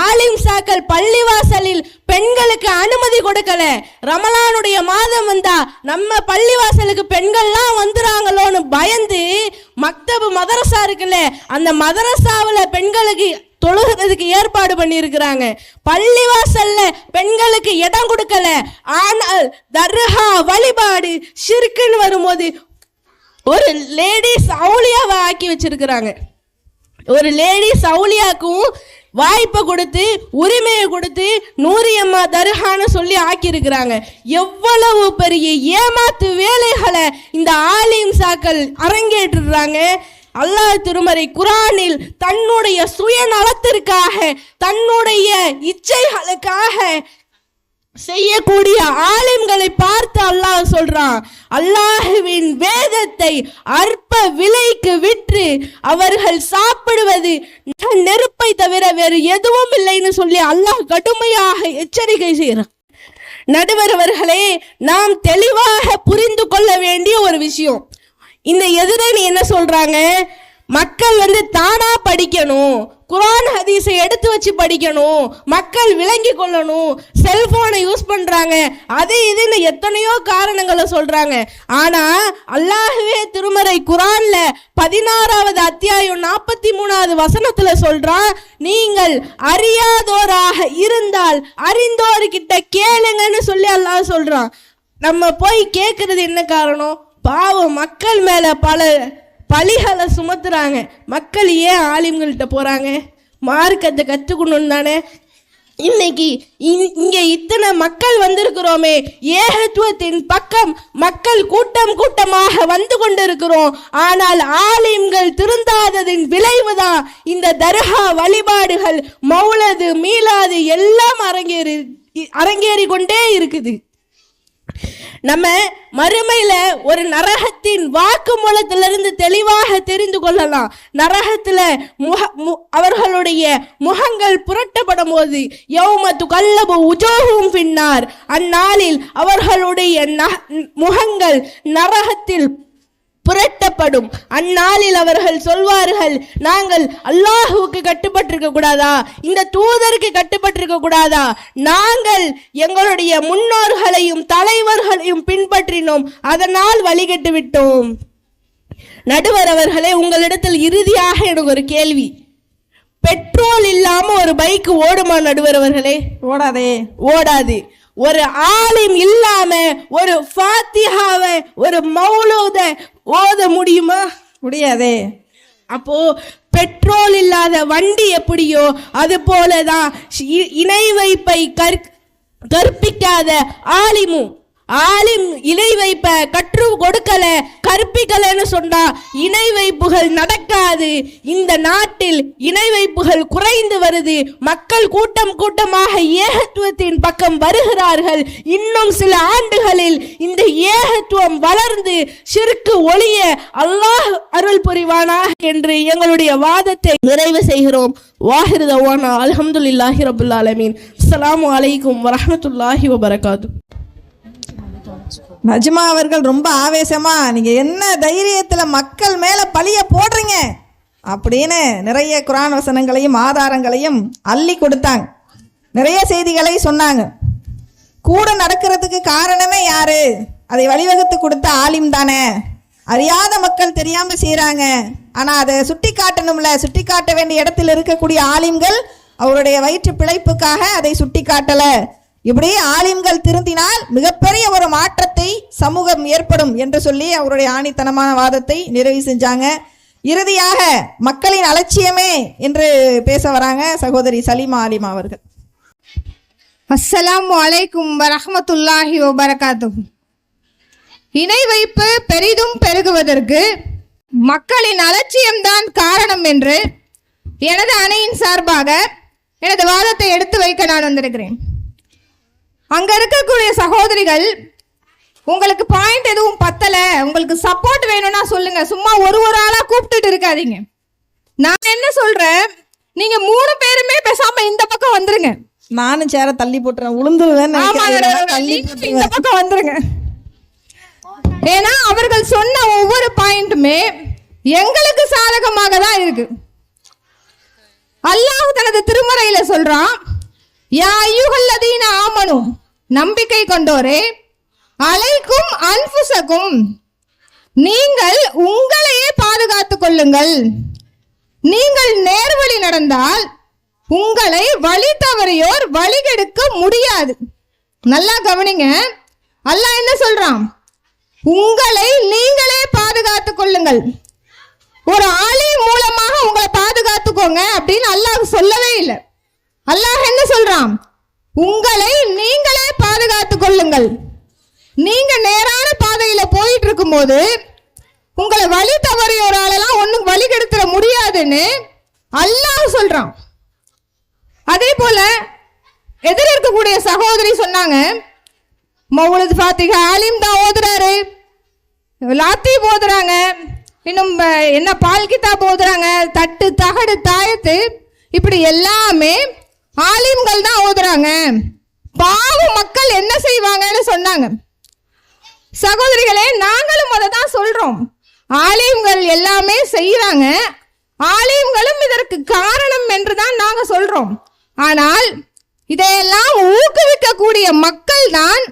ஆலிம் சாக்கள் பள்ளிவாசலில் பெண்களுக்கு அனுமதி கொடுக்கல. ரமலானுடைய மாதம் வந்தா நம்ம பள்ளிவாசலுக்கு பெண்கள்லாம் வந்துறாங்களோன்னு பயந்து மக்தபு மதரசா இருக்குல்ல, அந்த மதரசாவில் பெண்களுக்கு தொழுகிறதுக்கு ஏற்பாடு பண்ணி இருக்கிறாங்க. பள்ளிவாசல்ல பெண்களுக்கு இடம் கொடுக்கல. ஆனால் தர்கா வழிபாடு ஷிர்க்குன்னு வரும்போது ஒரு லேடிஸ் அவுலியாவை ஆக்கி வச்சிருக்கிறாங்க. ஒரு லேடிஸ் அவுலியாக்கும் வாய்ப்பை கொடுத்து உரிமையை கொடுத்து நூரியம்மா தர்கான்னு சொல்லி ஆக்கியிருக்கிறாங்க. எவ்வளவு பெரிய ஏமாத்து வேலைகளை இந்த ஆலிம் சாக்கள் அரங்கேற்றுறாங்க. அல்லாஹ் திருமறை குரானில் தன்னுடைய சுயநலத்திற்காக தன்னுடைய இச்சைகளுக்காக செய்யக்கூடிய ஆலிம்களை பார்த்து அல்லாஹ் சொல்றான், அல்லாஹுவின் வேதத்தை அற்ப விலைக்கு விற்று அவர்கள் சாப்பிடுவது நெருப்பை தவிர வேறு எதுவும் இல்லைன்னு சொல்லி அல்லாஹ் கடுமையாக எச்சரிக்கை செய்யறான். நடுவர் அவர்களே, நாம் தெளிவாக புரிந்து கொள்ள வேண்டிய ஒரு விஷயம், இந்த எதிரணி என்ன சொல்றாங்க, மக்கள் தானா படிக்கணும், குரான் ஹதீஸை எடுத்து வச்சு படிக்கணும், மக்கள் விளங்கி கொள்ளணும், செல்போனை யூஸ் பண்றாங்க, அது இதுன்னு எத்தனையோ காரணங்களை சொல்றாங்க. ஆனா அல்லாஹ்வே திருமறை குரான்ல 16வது அத்தியாயம் 43வது வசனத்துல சொல்றான், நீங்கள் அறியாதோராக இருந்தால் அறிந்தோர்கிட்ட கேளுங்கன்னு சொல்லி அல்லாஹ் சொல்றான். நம்ம போய் கேட்கறது என்ன காரணம்? பாவம், மக்கள் மேல பல பழிகளை சுமத்துறாங்க. மக்கள் ஏன் ஆலிம்கள்கிட்ட போறாங்க? மார்க்கத்தை கற்றுக்கணும் தானே. இன்னைக்கு இங்க இத்தனை மக்கள் வந்திருக்கிறோமே, ஏகத்துவத்தின் பக்கம் மக்கள் கூட்டம் கூட்டமாக வந்து கொண்டிருக்கிறோம். ஆனால் ஆலிம்கள் திருந்தாததின் விளைவுதான் இந்த தர்கா வழிபாடுகள், மௌலது, மீலாது எல்லாம் அரங்கேறி கொண்டே இருக்குது. நம்ம மறுமையில ஒரு நரகத்தின் வாக்குமூலத்திலிருந்து தெளிவாக தெரிந்து கொள்ளலாம். நரகத்துல அவர்களுடைய முகங்கள் புரட்டப்படும் போது யௌமத்து கல்லபு உஜோஹும் பின்னார், அந்நாளில் அவர்களுடைய முகங்கள் நரகத்தில் புரட்டப்படும். அந்நாளில் அவர்கள் சொல்வார்கள், நாங்கள் அல்லாஹுவுக்கு கட்டுப்பட்டிருக்க கூடாதா, இந்த தூதருக்கு கட்டுப்பட்டிருக்க கூடாதா, நாங்கள் எங்களுடைய முன்னோர்களையும் தலைவர்களையும் பின்பற்றினோம், அதனால் வழிகட்டு விட்டோம். நடுவர் அவர்களே, உங்களிடத்தில் இறுதியாக எனக்கு ஒரு கேள்வி, பெட்ரோல் இல்லாம ஒரு பைக் ஓடுமா நடுவர் அவர்களே? ஓடாது. ஒரு ஆலிம் இல்லாம ஒரு ஃபாத்திஹாவை ஒரு மௌலூத ஓத முடியுமா? முடியாதே. அப்போ பெட்ரோல் இல்லாத வண்டி எப்படியோ அது போலதான் இணை வைப்பை கற்பிக்காத ஆலிமும், ஆலிம் இணை வைப்ப கற்று கொடுக்கல கற்பிக்கலன்னு சொன்னா இணை வைப்புகள் நடக்காது. இந்த நாட்டில் இணை வைப்புகள் குறைந்து வருது. மக்கள் கூட்டம் கூட்டமாக ஏகத்துவத்தின் பக்கம் வருகிறார்கள். இன்னும் சில ஆண்டுகளில் இந்த ஏகத்துவம் வளர்ந்து ஷிர்க்கு ஒளிய அல்லாஹ் அருள் புரிவானாக என்று எங்களுடைய வாதத்தை நிறைவு செய்கிறோம். வாஹிர் தவானா அல்ஹம்துலில்லாஹி ரப்பில் ஆலமீன். அஸ்ஸலாமு அலைக்கும் வரஹ்மத்துல்லாஹி வபரகாத்துஹு. நஜ்மா அவர்கள் ரொம்ப ஆவேசமா, நீங்க என்ன தைரியத்துல மக்கள் மேல பழிய போடுறீங்க அப்படின்னு நிறைய குர்ஆன் வசனங்களையும் ஆதாரங்களையும் அள்ளி கொடுத்தாங்க. நிறைய செய்திகளை சொன்னாங்க. கூட நடக்கிறதுக்கு காரணமே யாரு? அதை வழிவகுத்து கொடுத்த ஆலிம் தானே. அறியாத மக்கள் தெரியாம செய்யறாங்க, ஆனா அதை சுட்டி காட்டணும்ல. சுட்டி காட்ட வேண்டிய இடத்தில் இருக்கக்கூடிய ஆலிம்கள் அவருடைய வயிற்று பிழைப்புக்காக அதை சுட்டி காட்டல. இப்படி ஆலிம்கள் திருந்தினால் மிகப்பெரிய ஒரு மாற்றத்தை சமூகம் ஏற்படும் என்று சொல்லி அவருடைய ஆணித்தனமான வாதத்தை நிறைவு செஞ்சாங்க. இறுதியாக மக்களின் அலட்சியமே என்று பேச வராங்க சகோதரி சலீமா ஆலிமா அவர்கள். அஸ்ஸலாமு அலைக்கும் வரஹ்மத்துல்லாஹி வபரகாத்துஹு. இணை வைப்பு பெரிதும் பெருகுவதற்கு மக்களின் அலட்சியம்தான் காரணம் என்று எனது அணையின் சார்பாக எனது வாதத்தை எடுத்து வைக்க நான் வந்திருக்கிறேன். அங்க இருக்கக்கூடிய சகோதரிகள் உங்களுக்கு பாயிண்ட் எதுவும் பத்தல, உங்களுக்கு சப்போர்ட் வேணும்னா சொல்லுங்க. சும்மா ஒரு ஆளா கூப்பிட்டுட்டு இருக்காதீங்க. நான் என்ன சொல்றேன், நீங்க 3 பேருமே பேசாம இந்த பக்கம் வந்துருங்க. நானும் சேர தள்ளி போட்டுறேன், உளுந்துருவேன். இந்த பக்கம் வந்துருங்க. ஏன்னா அவர்கள் சொன்ன ஒவ்வொரு பாயிண்ட்டுமே எங்களுக்கு சாதகமாக தான் இருக்கு. அல்லாஹ் தனது திருமறையில சொல்றான், யா அய்யுஹல்லதீன ஆமனு, நம்பிக்கை கொண்டோரே, அலைக்கும் அன்ஃபுஸகும், நீங்கள் உங்களையே பாதுகாத்துக் கொள்ளுங்கள். நீங்கள் நேர்வழி நடந்தால் உங்களை வழி தவறியோர் வழிகெடுக்க முடியாது. நல்லா கவனிங்க, அல்லாஹ் என்ன சொல்றான், உங்களை நீங்களே பாதுகாத்துக் கொள்ளுங்கள். ஒரு ஆலிம் மூலமாக உங்களை பாதுகாத்துக்கோங்க அப்படின்னு அல்லாஹ் சொல்லவே இல்லை. அல்லாஹ் என்ன சொல்றான், உங்களை நீங்களே பாதுகாத்துக் கொள்ளுங்கள். நீங்க நேரான பாதையில போயிட்டு இருக்கும் போது உங்களை வழி தவறியோராலெல்லாம் ஒண்ணும் வழி கெடுத்துட முடியாதுன்னு அல்லாஹ் சொல்றான். அதே போல எதிர இருக்கக்கூடிய சகோதரி சொன்னாங்க, மௌலூத் ஃபாத்திஹா ஆலிம் தான் ஓதுறாரு, லாத்தீப் ஓதுறாங்க, இன்னும் என்ன பால் கிதாப் ஓதுறாங்க, தட்டு தகடு தாயத்து, இப்படி எல்லாமே ஆலிம்கள் தான் ஓதுறாங்க. பாவ மக்கள் என்ன செய்வாங்கன்னு சொன்னாங்க. சகோதரிகளே, நாங்களும் அதை தான் சொல்றோம். ஆலிம்கள் எல்லாமே செய்யறாங்க, ஆலிம்களும் இதற்கு காரணம் என்று தான் நாங்க சொல்றோம். ஆனால் இதையெல்லாம் ஊக்குவிக்கக்கூடிய மக்கள் தான்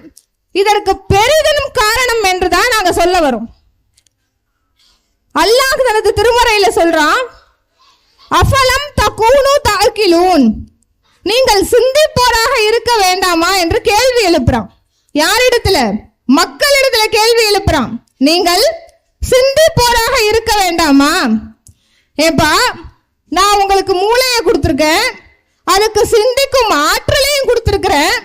இதற்கு பெரிதும் காரணம் என்று தான் நாங்க சொல்ல வரோம். அல்லாஹ் தனது திருமறையில சொல்றான், அஃபலம் தகூனு தாக்கிலூன், நீங்கள் சிந்திப்போராக இருக்க வேண்டாமா என்று கேள்வி எழுப்புறான். யாரிடத்துல? மக்களிடத்துல கேள்வி எழுப்புறான். நீங்கள் சிந்திப்போராக இருக்க வேண்டாமா? ஏப்பா, நான் உங்களுக்கு மூளையை கொடுத்துருக்கேன், அதுக்கு சிந்திக்கும் ஆற்றலையும் கொடுத்துருக்கிறேன்,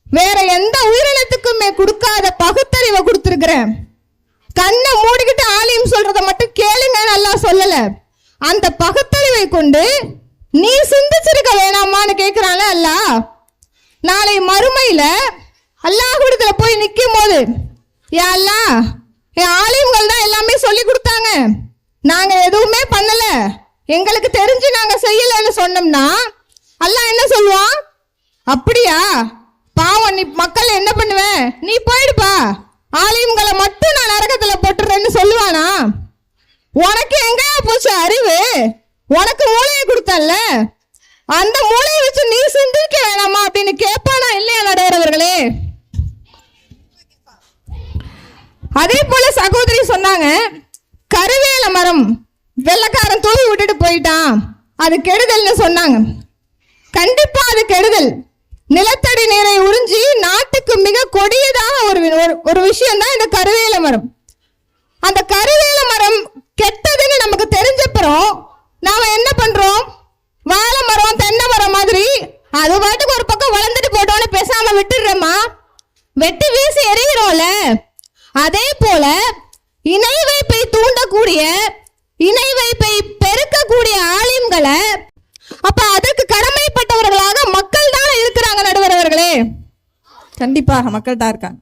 வேற எந்த உயிரினத்துக்குமே கொடுக்காத பகுத்தறிவை கொடுத்துருக்கிறேன். கண்ணை மூடிக்கிட்டு ஆலிம் சொல்றதை மட்டும் கேளுங்க நல்லா சொல்லல. அந்த பகுத்தறிவை கொண்டு நீ சிந்திச்சிருக்க வேணாமான்னு கேட்கிறான்ல அல்லாஹ். நாளை மறுமையில அல்லாஹ்விடத்துல போய் நிற்கும் போது, யா அல்லாஹ், என் ஆலிம்கள் தான் எல்லாமே சொல்லி கொடுத்தாங்க, நாங்க எதுவுமே பண்ணல, எங்களுக்கு தெரிஞ்சு நாங்க செய்யலன்னு சொன்னோம்னா அல்லாஹ் என்ன சொல்லுவான், அப்படியா பாவம், நீ மக்கள் என்ன பண்ணுவ, நீ போயிடுப்பா, ஆலிம்களை மட்டும் நான் நரகத்துல போட்டுறேன்னு சொல்லுவானா? உனக்கு எங்க போச்சு அறிவு? உனக்கு மூளையை கொடுத்தல்ல, அந்த மூளையை வச்சு நீ சிந்திக்க வேணாமா அப்படின்னு கேட்பானா இல்லையா நடுவரவர்களே? அதே போல சகோதரி சொன்னாங்க, கருவேல மரம் வெள்ளக்காரன் தூவி விட்டுட்டு போயிட்டான், அது கெடுதல்னு சொன்னாங்க. கண்டிப்பா அது கெடுதல். நிலத்தடி நீரை உறிஞ்சி நாட்டுக்கு மிக கொடியதாக ஒரு விஷயம் தான் இந்த கருவேல மரம். அந்த கருவேல மரம் கெட்டதுன்னு நமக்கு தெரிஞ்சப்புறம் நாம என்ன பண்றோம், வாழை மரம் தென்னை மரம் மாதிரி அது பாட்டுக்கு ஒரு பக்கம் வளர்ந்துட்டு போட்டோன்னு பேசாம விட்டுடுறோமா? வெட்டி வீசி எறிகிறோம்ல. அதே போல இணை வைப்பை தூண்டக்கூடிய, இணை வைப்பை பெருக்கக்கூடிய ஆலிம்களை அப்ப அதற்கு கடமைப்பட்டவர்களாக மக்கள் தான் இருக்கிறாங்க நடுவரவர்களே. கண்டிப்பாக மக்கள் தான் இருக்காங்க.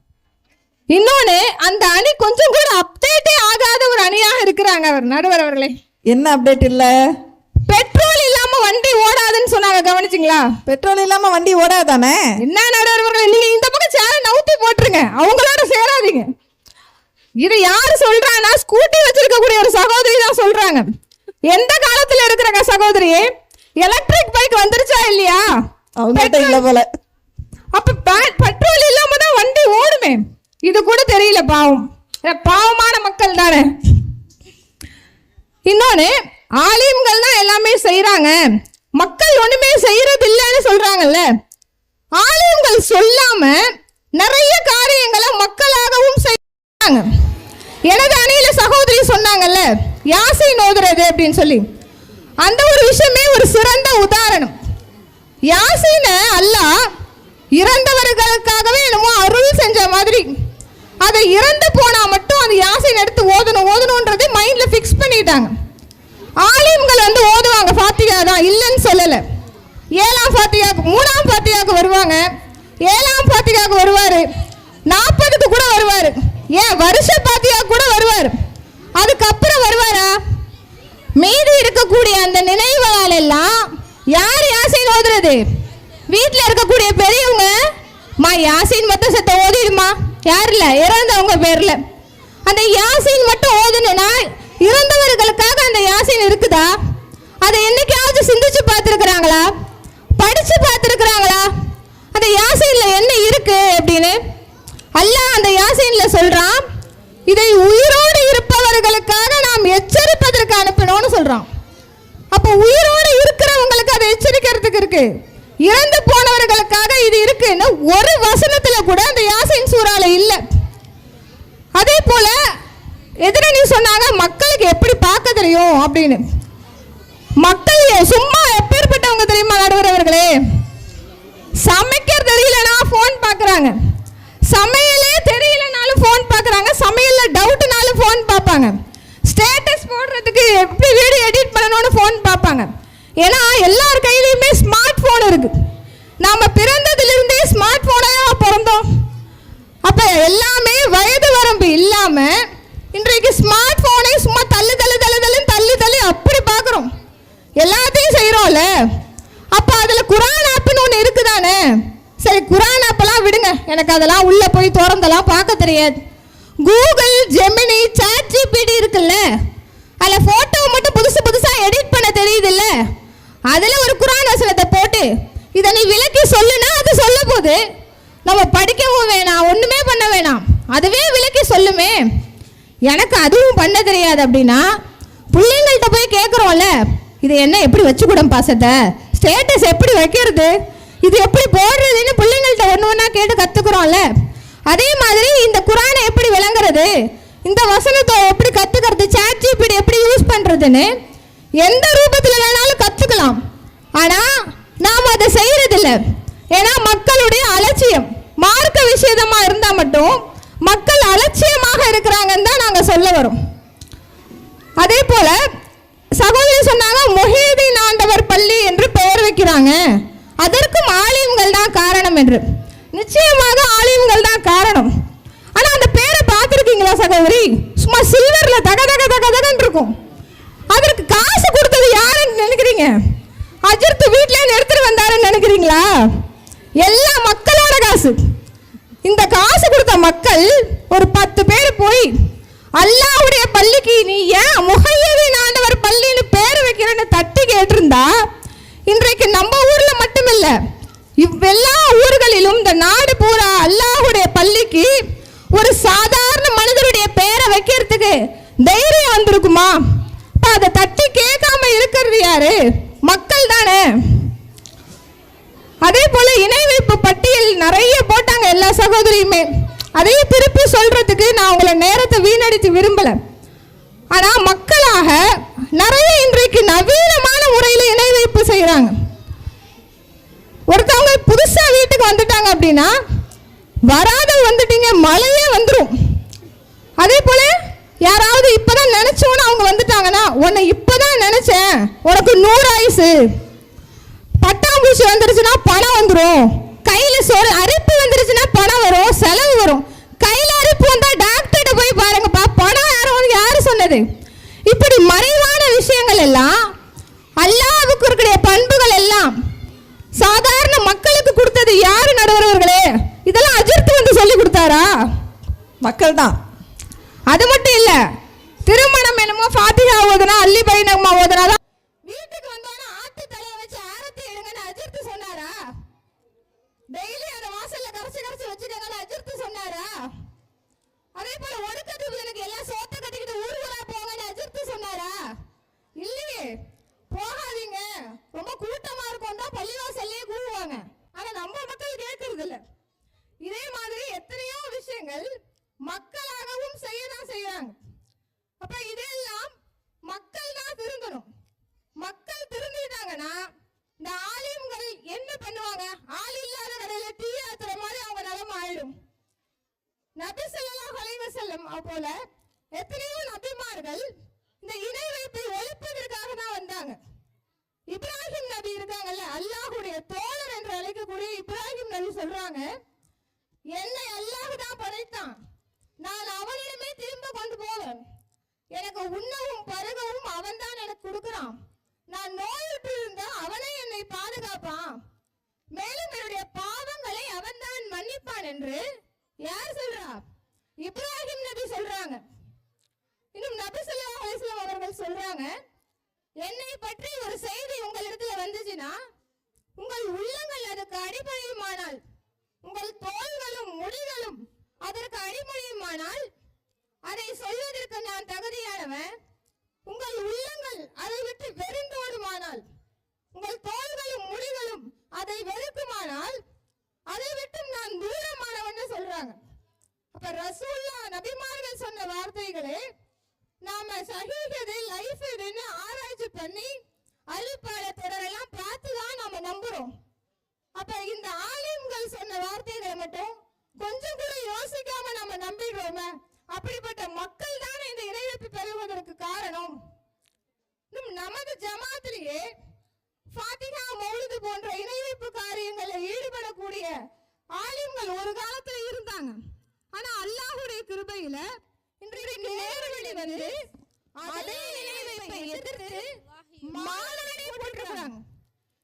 இன்னொன்னு, அந்த அணி கொஞ்சம் கூட அப்டேட்டே ஆகாத ஒரு அணியாக இருக்கிறாங்க அவர் நடுவரவர்களே. என்ன அப்டேட் இல்ல? பெட்ரோல் இல்லாம வண்டி ஓடாதுன்னு சொன்னாங்க, கவனிச்சிங்களா? பெட்ரோல் இல்லாம வண்டி ஓடாதானே? என்ன நடுவரவர்களே, நீங்க இந்த பக்கம் சேர நவுத்தி போட்டுருங்க, அவங்களோட சேராதீங்க. இதை யாரு சொல்றாங்கன்னா, ஸ்கூட்டி வச்சிருக்கக்கூடிய ஒரு சகோதரி தான் சொல்றாங்க. எந்த காலத்துல இருக்கிறாங்க சகோதரி? எலக்ட்ரிக் பைக் வந்துருச்சா இல்லையா? அவங்க இல்ல போல. அப்ப பெட்ரோல் இல்லாம தான் வண்டி ஓடுமே, இது கூட தெரியல. பாவம், பாவமான மக்கள் தானே. இன்னொன்னு, ஆலிம்கள் தான் எல்லாமே செய்யறாங்க, மக்கள் ஒண்ணுமே செய்யறது இல்லைன்னு சொல்றாங்கல்ல. ஆலிம்கள் சொல்லாம நிறைய காரியங்களை மக்களாகவும் செய்யறாங்க. எனது அணியில சகோதரி சொன்னாங்கல்ல, யாசீன் ஓதுறது அப்படின்னு சொல்லி, அந்த ஒரு விஷயமே ஒரு சிறந்த உதாரணம். யாசீன அல்லாஹ் இறந்தவர்களுக்காகவே என்னமோ அருள் செஞ்ச மாதிரி, அதை இறந்து போனா மட்டும் அந்த யாசீன் எடுத்து ஓதணும்ன்றது மைண்ட்ல ஃபிக்ஸ் பண்ணிட்டாங்க. ஆலிம்கள் வந்து ஓதுவாங்க, ஃபாத்திஹா தான் இல்லைன்னு சொல்லல. 7ஆம் ஃபாத்திஹாக்கு 3ஆம் ஃபாத்திஹாக்கு வருவாங்க, 7ஆம் ஃபாத்திஹாக்கு வருவாரு, 40க்கு கூட வருவார், ஏன் வருஷ பாத்தியா கூட வருவார். அதுக்கப்புறம் வருவாரா? மீதி இருக்கக்கூடிய அந்த நினைவுகள் எல்லாம் யார் யாசீன் ஓதுறது? வீட்டில் இருக்கக்கூடிய பெரியவங்க, மா யாசீன் மட்டும் சத்த ஓதிடுமா, யார் இல்லை இறந்தவங்க பேர்ல அந்த யாசீன் மட்டும் ஓதுனா இறந்தவர்களுக்காக அந்த யாசீன் இருக்குதா? அதை என்னைக்காவது சிந்திச்சு பார்த்துருக்குறாங்களா? படிச்சு பார்த்துருக்குறாங்களா? அந்த யாசீன்ல என்ன இருக்கு அப்படின்னு? அல்லாஹ் அந்த யாசீன்ல சொல்றான், இதை உயிரோடு இருப்பவர்களுக்காக நாம் எச்சரிப்பதற்கு அனுப்பினோம்னு சொல்றான். அப்போ உயிரோடு இருக்கிறவங்களுக்கு அதை எச்சரிக்கிறதுக்கு இருக்கு, இறந்து போனவர்களுக்காக இது இருக்குன்னு ஒரு வசனத்துல கூட அந்த யாசீன் சூறால இல்ல. அதே போல எதிரணி சொன்னாங்க மக்களுக்கு எப்படி பார்க்க தெரியும் அப்படின்னு. மக்கள் சும்மா எப்பேற்பட்டவங்க தெரியுமா நடுவரவர்களே? சமைக்க தெரியலனா போன் பார்க்குறாங்க, சமையலே தெரியலனாலும் போன் பார்க்குறாங்க, சமையல்ல டவுட்னாலும் போன் பார்ப்பாங்க, ஸ்டேட்டஸ் போடுறதுக்கு எப்படி வீடியோ எடிட் பண்ணணும்னு போன் பார்ப்பாங்க. ஏன்னா எல்லார் கையிலையுமே ஸ்மார்ட் போன் இருக்கு. நாம பிறந்ததிலிருந்தே ஸ்மார்ட் போனாக பிறந்தோம். அப்ப எல்லாமே வயது வரம்பு இல்லாம இன்றைக்கு ஸ்மார்ட் போனை சும்மா தள்ளு அப்படி பார்க்குறோம், எல்லாத்தையும் செய்யறோம்ல. அப்ப அதுல குரான் ஆப்னு ஒன்று இருக்குதானே? சரி, குரான் ஆப்பெல்லாம் விடுங்க, எனக்கு அதெல்லாம் உள்ள போய் திறந்தெல்லாம் பார்க்க தெரியாது. கூகுள், ஜெமினி, சாட் ஜிபிடி இருக்குல்ல, அதில் ஃபோட்டோ மட்டும் புதுசா எடிட் பண்ண தெரியுது இல்ல, அதில் ஒரு குரான் வசனத்தை போட்டு இதை நீ விளக்கி சொல்லுனா அது சொல்ல போது. நம்ம படிக்கவும் வேணாம், ஒன்றுமே பண்ண வேணாம், அதுவே விளக்கி சொல்லுமே. எனக்கு அதுவும் பண்ண தெரியாது அப்படின்னா பிள்ளைங்கள்ட்ட போய் கேட்குறோம்ல, இது என்ன எப்படி வச்சு கூட பாசத்தை, ஸ்டேட்டஸ் எப்படி வைக்கிறது, இது எப்படி போடுறதுன்னு பிள்ளைங்கள்ட்ட ஒன்று ஒன்றா கேட்டு கற்றுக்குறோம்ல. அதே மாதிரி இந்த குரானை எப்படி விளங்குறது, இந்த வசனத்தை எப்படி கற்றுக்கிறது, சாட் ஜிபிடி எப்படி யூஸ் பண்ணுறதுன்னு எந்த ரூபத்தில் வேணாலும் கற்றுக்கலாம். ஆனால் நாம் அதை செய்யறதில்லை. ஏன்னா மக்களுடைய அலட்சியம், மார்க்க விஷயமா இருந்தால் மட்டும் மக்கள் அலட்சியமாக இருக்கிறாங்கன்னு தான் நாங்கள் சொல்ல வரோம். அதே போல சகோதரி சொன்னாங்க, முஹீதீன் ஆண்டவர் பள்ளி என்று பெயர் வைக்கிறாங்க, அதற்கும் ஆலிம்கள் தான் காரணம் என்று. நிச்சயமாக ஆலிம்கள் தான் காரணம். ஆனா அந்த பேரை பார்த்துருக்கீங்களா சகோதரி? சும்மா சில்வர்ல தகன்னு இருக்கும். அதற்கு காசு கொடுத்தது யாருன்னு நினைக்கிறீங்க? அஜர்த்து வீட்டிலே எடுத்துட்டு வந்தாருன்னு நினைக்கிறீங்களா? எல்லா மக்களோட காசு. இந்த காசு கொடுத்த மக்கள் ஒரு 10 பேர் போய் அல்லாஹ்வுடைய பள்ளிக்கு நீ ஏன் முஹய்யதீன் ஆண்டவர் பள்ளின்னு பேர் வைக்கிறேன்னு தட்டி கேட்டிருந்தா, இன்றைக்கு நம்ம ஊர்ல மட்டுமில்ல, இவ்வெல்லா ஊர்களிலும் இந்த நாடு பூரா அல்லாஹ்வுடைய பள்ளிக்கு ஒரு சாதாரண மனிதருடைய பேரை வைக்கிறதுக்கு தைரியம் வந்திருக்குமா? அதை தட்டி கேட்காம இருக்கிறது யாரு? மக்கள் தானே. அதே போல இணை வைப்பு பட்டியல் நிறைய போட்டாங்க எல்லா சகோதரியுமே. அதையும் திருப்பி சொல்றதுக்கு நான் உங்களை நேரத்தை வீணடித்து விரும்பல. ஆனா மக்களாக நிறைய இன்றைக்கு நவீனமான முறையில் இணை வைப்பு செய்யறாங்க. ஒருத்தவங்க புதுசா வீட்டுக்கு வந்துட்டாங்க அப்படின்னா, வராத வந்துட்டீங்க மழையே வந்துடும். அதே போல யாராவது இப்பதான் நினைச்சோன்னு அவங்க வந்துட்டாங்கன்னா, உன்னை இப்பதான் நினைச்சேன், உனக்கு 100 ஆயுசு. பட்டாம்பூச்சி வந்துருச்சுன்னா பணம் வந்துடும், கையில அரிப்பு வந்துருச்சுன்னா பணம் வரும், செலவு வரும். கையில அரிப்பு வந்தா டாக்டர்கிட்ட போய் பாருங்கப்பா, பணம் யாரு சொன்னது? இப்படி மறைவான விஷயங்கள் எல்லாம், அல்லாஹ்வுக்கு இருக்கிற பண்புகள் எல்லாம் சாதாரண மக்களுக்கு கொடுத்தது யாரு நடுவர்களே? இதெல்லாம் அஜர்த்து வந்து சொல்லி கொடுத்தாரா? மக்கள் தான். அது மட்டும் இல்ல, திருமணம் என்னமோ ஃபாத்திஹா ஓதுனா, அல்லி பைனமா ஓதுனா வீட்டுக்கு வந்தோன்னா ஆட்டு தலையை வச்சு ஆரத்தி எடுங்கன்னு அஜர்த்து சொன்னாரா? டெய்லி அந்த வாசல்ல கரைச்சு வச்சுட்டாங்கன்னு அஜர்த்து சொன்னாரா? அதே போல ஒடுக்கத்துக்கு எனக்கு எல்லாம் சோத்த கட்டிக்கிட்டு ஊருவரா போங்கன்னு அஜர்த்து சொன்னாரா? இல்லையே. போகாதீங்க, ரொம்ப கூட்டமா இருக்கும் தான் பள்ளிவாசல்லே கூடுவாங்க. ஆனா நம்ம மக்கள் கேட்கறது இல்ல. இதே மாதிரி எத்தனையோ விஷயங்கள் மக்களாகவும் செய்யதான் செய்யறாங்க. அப்ப இதெல்லாம் மக்கள் தான் திருந்தணும். மக்கள் திருந்திட்டாங்கன்னா இந்த ஆலிம்கள் என்ன பண்ணுவாங்க? ஆள் இல்லாத கடையில டீ ஆத்துற மாதிரி அவங்க நிலைமை ஆயிடும். நபி ஸல்லல்லாஹு அலைஹி வஸல்லம் போல எத்தனையோ நபிமார்கள் இந்த இணை வைப்பை ஒழிப்பதற்காக தான் வந்தாங்க. இப்ராஹிம் நபி இருக்காங்கல்ல, அல்லாஹ்வுடைய தோழர் என்று அழைக்கக்கூடிய இப்ராஹிம் நபி சொல்றாங்க, என்னை அல்லாஹ் தான் படைத்தான். நான் அவனிடமே திரும்ப கொண்டு போவேன். எனக்கு உண்ணவும் பருகவும் அவன் தான் எனக்கு கொடுக்கிறான். நான் நோயுற்று இருந்தா அவனே என்னை பாதுகாப்பான். மேலும் என்னுடைய பாவங்களை அவன் தான் மன்னிப்பான் என்று யார் சொல்றா? இப்ராஹிம் நபி சொல்றாங்க. இன்னும் நபி ஸல்லல்லாஹு அலைஹி வஸல்லம் அவர்கள் சொல்றாங்க, என்னை பற்றி ஒரு செய்தி உங்களிடத்துல வந்துச்சுன்னா உங்கள் உள்ளங்கள் அதுக்கு அடிபணியுமானால், உங்கள் தோள்களும் முடிகளும் அதற்கு அடிபணியுமானால் அதை சொல்வதற்கு நான் தகுதியானவன். உங்கள் உள்ளங்கள் அதை விட்டு வெறுந்தோடுமானால், உங்கள் தோள்களும் முடிகளும் அதை வெறுக்குமானால் அதை விட்டு நான் தூரமானவன் சொல்றாங்க. அப்ப ரசூலுல்லாஹ் நபிமார்கள் சொன்ன வார்த்தைகளே நாம சஹீஹ் லைஃப் இதுன்னு ஆராய்ச்சி பண்ணி அல்பால தொடரெல்லாம் பார்த்து தான் நாம நம்புறோம். அப்ப இந்த ஆலிம்கள் சொன்ன வார்த்தைகளை மட்டும் கொஞ்சம் கூட யோசிக்காம நம்ம நம்பிடுறோமே. அப்படிப்பட்ட மக்கள் தானே இந்த இறையேற்பு பெறுவதற்கு காரணம். நமது ஜமாத்திலேயே ஃபாத்திஹா மௌலிது போன்ற இணையேற்பு காரியங்களில் ஈடுபடக்கூடிய ஆலிம்கள் ஒரு காலத்துல இருந்தாங்க. ஆனா அல்லாஹ்வுடைய கிருபையில இன்றைக்கு நேரடி வந்து அதே இணையேற்பை எதிர்த்து மாநாடு போட்டிருக்காங்க.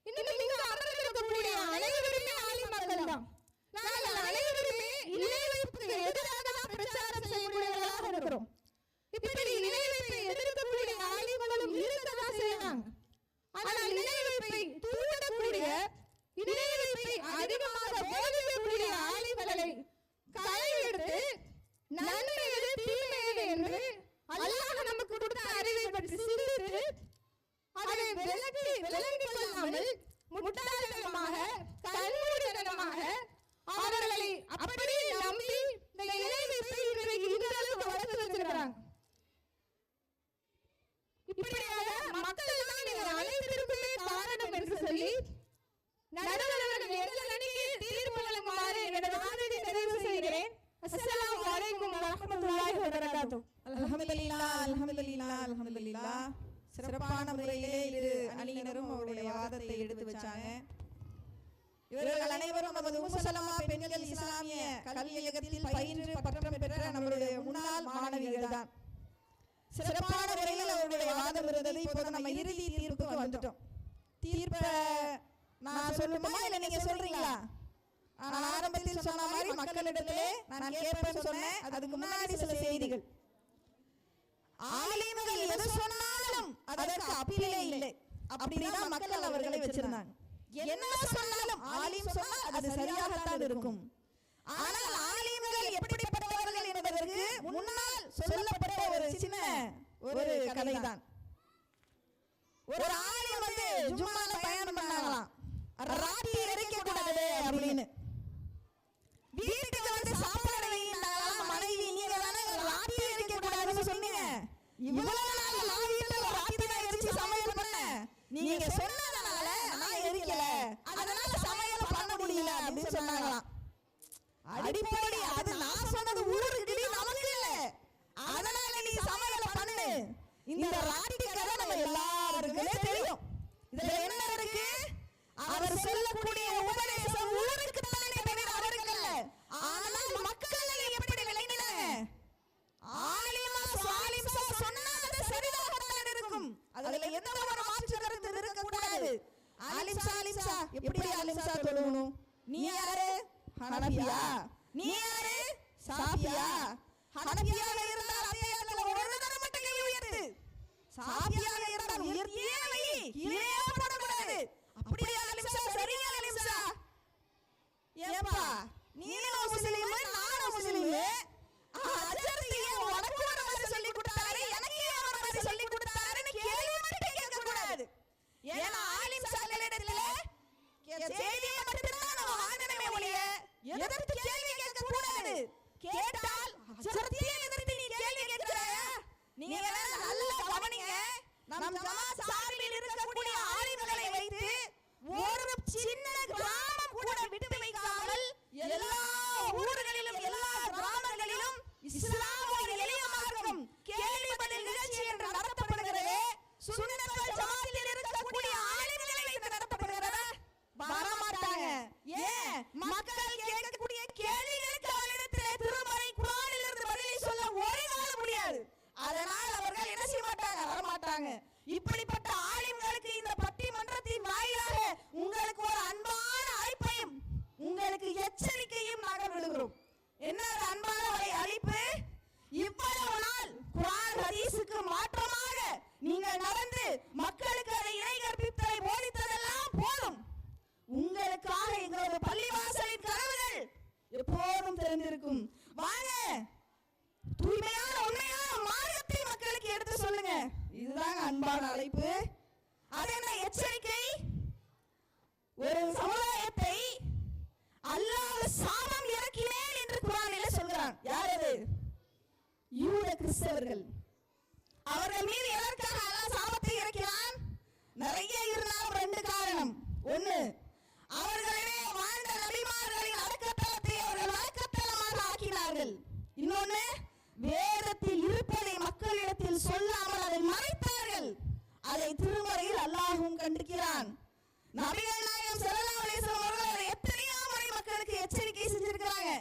இன்னும் இங்க அமர்ந்திருக்கக்கூடிய அனைவருமே ஆலிம்கள் தான். நாங்கள் அனைவருமே இணையேற்புக்கு எதிராக தான் பிரச்சாரம் செய்யக்கூடியவர்களாக இருக்கிறோம். இப்படி இணையேற்பை எதிர்க்கக்கூடிய ஆலிம்களும் இருக்கதான் செய்யறாங்க. ஆனால் இணையேற்பை தூண்டக்கூடிய, இணையேற்பை அதிகமாக போதிக்கக்கூடிய ஆலிம்களை கையெடுத்து நன்மை எது தீமை எது என்று அல்லாஹ் நமக்கு கொடுத்த அறிவை பற்றி சிந்தித்து அதை விளங்கிக் கொள்ளாமல் முட்டாள்தனமாக கண்மூடித்தனமாக அவர்களை அப்படியே நம்பி இந்த இணையேற்பை இன்றைக்கு இந்த அளவுக்கு வளர்த்து வச்சிருக்கிறாங்க. இப்படியாக மக்கள் தான் நீங்கள் அனைத்திற்குமே காரணம் என்று சொல்லி நடுவர்கள் எங்கள் அணிக்கு தீர்ப்பு வழங்குமாறு எனது வாதத்தை நிறைவு செய்கிறேன். அஸ்ஸலாமு அலைக்கும் வரஹ்மத்துல்லாஹி வபரகாத்துஹு. அல்ஹம்துலில்லாஹ் அல்ஹம்துலில்லாஹ் அல்ஹம்துலில்லாஹ். சிறப்பான முறையிலே இரு அணியினரும் அவருடைய வாதத்தை எடுத்து வச்சாங்க. இவர்கள் அனைவரும் நமது உம்மு சலமா பெண்கள் இஸ்லாமிய கல்வியகத்தில் பயின்று பட்டம் பெற்ற நம்முடைய முன்னாள் மாணவிகள் தான். சிறப்பான முறையில் அவருடைய வாதம் இருந்தது. இப்போது நம்ம இறுதி தீர்ப்புக்கு வந்துட்டோம். தீர்ப்பை நான் சொல்லுமா இல்லை நீங்க சொல்றீங்களா? நான் ஆரம்பத்தில் சொன்ன மாதிரி மக்களிடத்திலே நான் கேட்பேன்னு சொன்னேன். அதுக்கு முன்னாடி சில செய்திகள். ஆலிம்கள் எது சொன்னாலும் அதற்கு அப்பீலே இல்லை. அப்படிதான் மக்கள் அவர்களை வச்சிருந்தாங்க. என்ன சொன்னாலும் ஆலிம் சொன்னால் அது சரியாகத்தான் இருக்கும். ஆனால் ஆலிம்கள் எப்படிப்பட்டவர்கள் என்பதற்கு முன்னால் சொல்லப்பட்ட ஒரு சின்ன ஒரு கதைதான். ஒரு ஆலிம் வந்து ஜும்மால பயணம் பண்ணாங்களாம். ராத்தி எரிக்க கூடாது அப்படின்னு. வீட்டுக்கு வந்து சாப்பாடு வைக்கிறாங்களாம். மனைவி நீங்க தானே ராத்தி எரிக்க கூடாதுன்னு சொன்னீங்க. இவ்வளவு நாள் நான் வீட்டுல ராத்தி தான் எரிச்சு சமையல் பண்ண, நீங்க சொன்னதுனால நான் எரிக்கல, அதனால சமையல் பண்ண முடியல அப்படின்னு சொன்னாங்களாம். அடிப்படை அது நான் சொன்னது ஊருக்கு நமக்கு இல்ல, அதனால நீ சமையல பண்ணு. இந்த ராத்தி கதை நம்ம எல்லாருக்குமே தெரியும். இதுல என்ன இருக்கு? அவர் சொல்லக்கூடிய உபதேசம் ஊருக்கு தானே தவிர அவருக்கு இல்ல. ஆனால் மக்கள் எப்படி விளங்கினாங்க? ஆலிமா சாலிம்சா சொன்னா அது சரிதான் இருக்கும். அதுல எந்த ஒரு மாற்று கருத்து இருக்க கூடாது. ஆலிம்சா எப்படி ஆலிம்சா சொல்லணும்? நீ யாரு? ஹனபியா? நீ யாரு? சாஃபியா? ஹனபியாக இருந்தால் அதேல ஒரு தடவை மட்டும் கை உயர்த்து. சாஃபியாக இருந்தால் உயர்த்தியே வை, கீழே போடக்கூடாது. அப்படியே ஆலிம்சா சரியா ஆலிம்சா? ஏப்பா நீனும் முஸ்லிம் நானும் முஸ்லிம், அஜர்த்தியே உனக்கு ஒரு மாதிரி சொல்லி கொடுத்தாரு, எனக்கு ஒரு மாதிரி சொல்லி கொடுத்தாருன்னு கேள்வி மட்டும் கேட்க கூடாது. ஏன்னா ஆலிம்சாக்களிடத்துல செய்தியை மட்டும்தான் நம்ம வாங்கணுமே ஒழிய எதிர்த்து கேள்வி கேட்க கூடாது. கேட்டால் அஜர்த்தியே எதிர்த்து நீ கேள்வி கேட்கிறாயா? நீங்க நல்லா கவனிங்க. நம் ஜமாத் சார்பில் இருக்கக்கூடிய ஆலிம்களை வைத்து ஒரு சின்ன கிராமம் கூட விட்டு வைக்காமல் எல்லா ஊர்களிலும் எல்லா கிராமங்களிலும் இஸ்லாமிய எளிய மார்க்கம் கேள்வி பதில் நிகழ்ச்சி என்று நடத்தப்படுகிறது. சுன்னத்துல் ஜமாத்தில் இருக்கக்கூடிய ஆலிம்களை வைத்து நடத்தப்படுகிறது. வரமாட்டாங்க. ஏன்? மக்கள் கேட்கக்கூடிய கேள்விகளுக்கு நமது பள்ளிவாசலின் கதவுகள் எப்போதும் திறந்திருக்கும். வாங்க, தூய்மையான உண்மையான மார்க்கத்தை மக்களுக்கு எடுத்து சொல்லுங்க. இதுதாங்க அன்பான அழைப்பு. அது என்ன எச்சரிக்கை? ஒரு சமுதாயத்தை அல்லாஹ் சாபம் இறக்கினேன் என்று குர்ஆனிலே சொல்கிறான். யார் அது? யூத கிறிஸ்தவர்கள். அவர்கள் மீது எதற்காக அல்லாஹ் சாபத்தை இறக்கினான்? நிறைய இருந்தாலும் 2 காரணம். ஒன்று, அவர்களிலே வாழ்ந்த நபிமார்களின் அடக்கத்தலத்தை அவர்கள் வழக்கத்தலமாக ஆக்கினார்கள். இன்னொன்று, வேதத்தில் இருப்பதை மக்களிடத்தில் சொல்லாமல் அதை மறைத்தார்கள். அதை திருமறையில் அல்லாஹ்வும் கண்டிக்கிறான். நபிகள் நாயகம் ஸல்லல்லாஹு அலைஹி வஸல்லம் அவர்கள் எத்தனையோ முறை மக்களுக்கு எச்சரிக்கை செஞ்சிருக்கிறாங்க.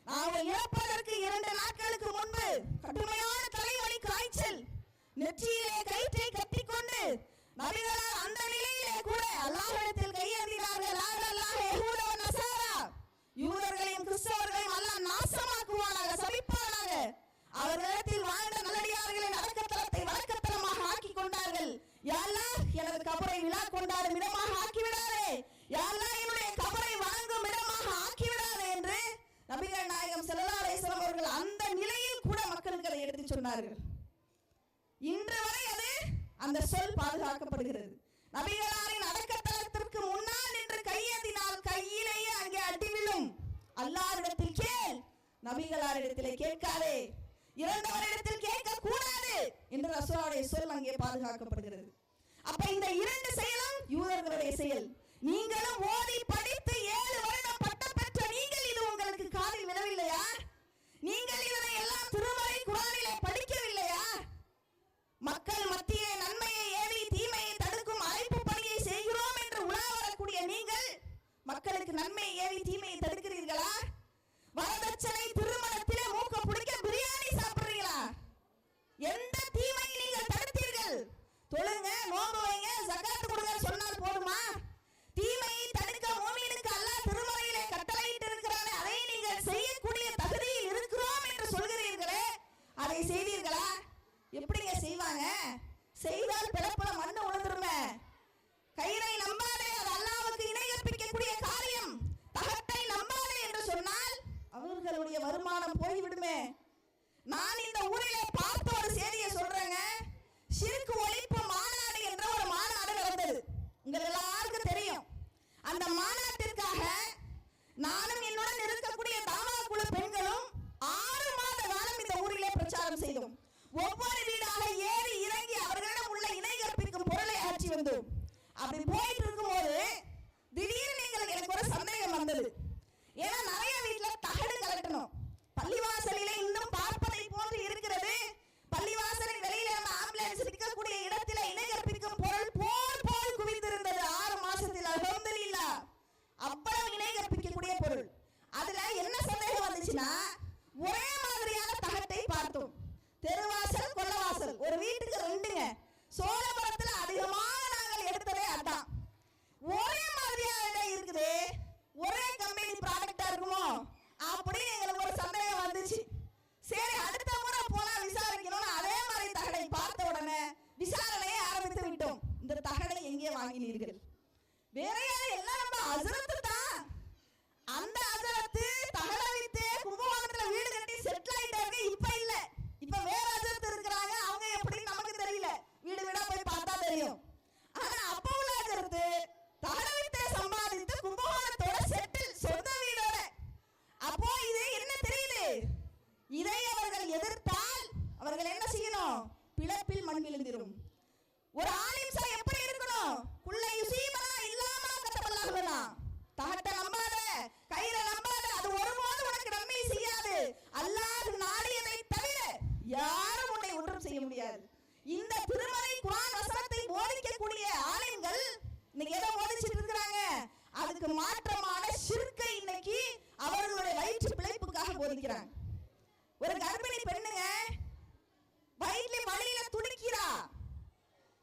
நாங்கள் இறப்பதற்கு 2 நாட்களுக்கு முன்பு கடுமையான தலைவலி, காய்ச்சல், நெற்றியிலே கயிற்றை கட்டிக்கொண்டு நபிகளார் அந்த நிலையிலே கூட அல்லாஹ்விடத்தில் கையேந்தினார்கள். யூதர்களையும் கிறிஸ்தவர்களையும் அல்லாஹ் நாசமாக்குவானாக, சபிப்பானாக. அவர்களிடத்தில் வாழ்ந்த நல்லடியார்களின் அடக்கத்தலத்தை வழக்கத்தலமாக ஆக்கி கொண்டார்கள். யா அல்லாஹ், எனது கபரை விழா கொண்டாடும் இடமாக ஆக்கிவிடாதே. யா அல்லாஹ், என்னுடைய கபரை வணங்கும் இடமாக ஆக்கிவிடாதே என்று நபிகள் நாயகம் ஸல்லல்லாஹு அலைஹி வஸல்லம் அவர்கள் அந்த நிலையில் கூட மக்களுக்கு அதை எடுத்து சொன்னார்கள். இன்று வரை அது அந்த சொல் பாதுகாக்கப்படுகிறது. நபிகளாரின் அடக்கத்தலத்திற்கு முன்னால் நின்று கையேந்தினால் கையிலேயே அங்கே அடி விழும். அல்லாஹ்விடத்தில் கேள், நபிகளாரிடத்திலே கேட்காதே, இறந்தவரிடத்தில் கேட்க கூடாது என்று ரசூலுடைய சொல் அங்கே பாதுகாக்கப்படுகிறது. அப்ப இந்த 2 செயலும் யூதர்களுடைய செயல். நீங்களும் ஓதி படித்து 7 வருடம் பட்டம் பெற்ற நீங்கள் இது உங்களுக்கு காதில் விழவில்லையா? நீங்கள் இதனை எல்லாம் திருமறை குர்ஆனிலே படிக்கவில்லையா? மக்கள் மத்தியே நன்மையை ஏவி தீமையை தடுக்கும் அழைப்பு பணியை செய்கிறோம் என்று உலா வரக்கூடிய நீங்கள் மக்களுக்கு நன்மையை ஏவி தீமையை தடுக்கிறீர்களா? வரதட்சணை திருமணத்திலே மூக்க பிடிக்க பிரியாணி சாப்பிடுறீங்களா? எந்த தீமையை நீங்கள் தடுத்தீர்கள்? தொழுங்க, நோன்பு வைங்க, ஜகாத் கொடுங்க சொன்னால் போதுமா? தீமையை தடுக்க மூமினுக்கு அல்லாஹ் திருமறையிலே கட்டளையிட்டு இருக்கிறானே, அதை நீங்கள் செய்யக்கூடிய தகுதியில் இருக்கிறோம் என்று சொல்கிறீர்களே, அதை செய்தீர்களா? எப்படிங்க செய்வாங்க? செய்தால் பிறப்புல மண்ணு உணர்ந்துருமே. கயிறை நம்பாதே, அது அல்லாஹ்வுக்கு இணை கற்பிக்கக்கூடிய காரியம். தகட்டை நம்பாதே என்று சொன்னால் அவர்களுடைய வருமானம் போய்விடுமே. நான் இந்த ஊரிலே பார்த்த ஒரு செய்தியை சொல்றேங்க. ஷிர்க் ஒழிப்பு மாநாடு என்ற ஒரு மாநாடு நடந்தது. உங்கள் எல்லாருக்கும் தெரியும். அந்த மாநாட்டிற்காக நானும் என்னுடன் இருக்கக்கூடிய தாமா குழு பெண்களும் 6 மாத காலம் இந்த ஊரிலே பிரச்சாரம் செய்தோம். ஒவ்வொரு வீடாக ஏறி இறங்கி அவர்களிடம் உள்ள இணை கற்பிக்கும் பொருளை அகற்றி வந்தோம். அப்படி போயிட்டு இருக்கும்போது திடீர்னு எனக்கு ஒரு சந்தேகம் வந்தது. ஏன்னா நிறைய வீட்டுல தகடு கலட்டணும். பள்ளிவாசலிலே இன்னும் பார்ப்பதை போன்று இருக்கிறது. பள்ளிவாசலின் வெளியில நம்ம ஆம்புலன்ஸ் இருக்கக்கூடிய இடத்திலே இணை கற்பிக்கும் பொருள் போல் குவிந்திருந்தது. 6 மாசத்தில் அல்ஹம்துலில்லாஹ் அவ்வளவு இணை கற்பிக்கக்கூடிய பொருள். அதுல என்ன சந்தேகம் வந்துச்சுன்னா, ஒரே மாதிரியான தகட்டை பார்த்தோம். தெருவாசல், கொல்லவாசல், ஒரு வீட்டுக்கு 2ங்க. சோழபுரத்துல அதிகமாக நாங்கள் எடுத்ததே அதான். ஒரே மாதிரியா இருக்குது, ஒரே கம்பெனி ப்ராடக்டா இருக்குமோ அப்படின்னு எங்களுக்கு ஒரு சந்தேகம் வந்துச்சு. சரி, அடுத்த முறை போனா விசாரிக்கணும்னு அதே மாதிரி தகடை பார்த்த உடனே விசாரணையை ஆரம்பித்து விட்டோம். இந்த தகடை எங்கே வாங்கினீர்கள்? வேற யாரும் எல்லாம் நம்ம ஹஸ்ரத் தான். அந்த ஹஸ்ரத் தகடை வித்து கும்பகோணத்துல வீடு கட்டி செட்டில் ஆயிட்டாங்க. இப்ப இல்ல, இப்ப வேற ஹஸ்ரத் இருக்கிறாங்க. அவங்க எப்படி நமக்கு தெரியல, வீடு வீடா போய் பார்த்தா தெரியும். ஆனா அப்ப உள்ள ஹஸ்ரத் தகடை வித்து சம்பாதித்து கும்பகோணத்தோட செட்டில், சொந்த வீடோட. அப்போ இது என்ன தெரியுது? இதை அவர்கள் எதிர்த்தால் அவர்கள் என்ன செய்யணும்? பிளப்பில் மண் விழுந்திரும். ஒரு ஆலிம்சா எப்படி இருக்கணும்? குள்ள யுசீபனா இல்லாம கட்டப்படலாம்னா தகட்ட நம்பாத, கயிறை நம்பாத, அது ஒருபோதும் உனக்கு நன்மை செய்யாது. அல்லாஹ் நாடியதை தவிர யாரும் உன்னை ஒன்றும் செய்ய முடியாது. இந்த திருமறை குர்ஆன் வசனத்தை போதிக்கக்கூடிய ஆலிம்கள் இன்னைக்கு எதை போதிச்சிட்டு இருக்கிறாங்க? அதுக்கு மாற்றமான ஷிர்க்கை இன்னைக்கு அவர்களுடைய வயிற்று பிழைப்புக்காக போதிக்கிறாங்க. ஒரு கர்ப்பிணி பெண்ணுங்க வயிற்றுல வலியில துடிக்கிறா.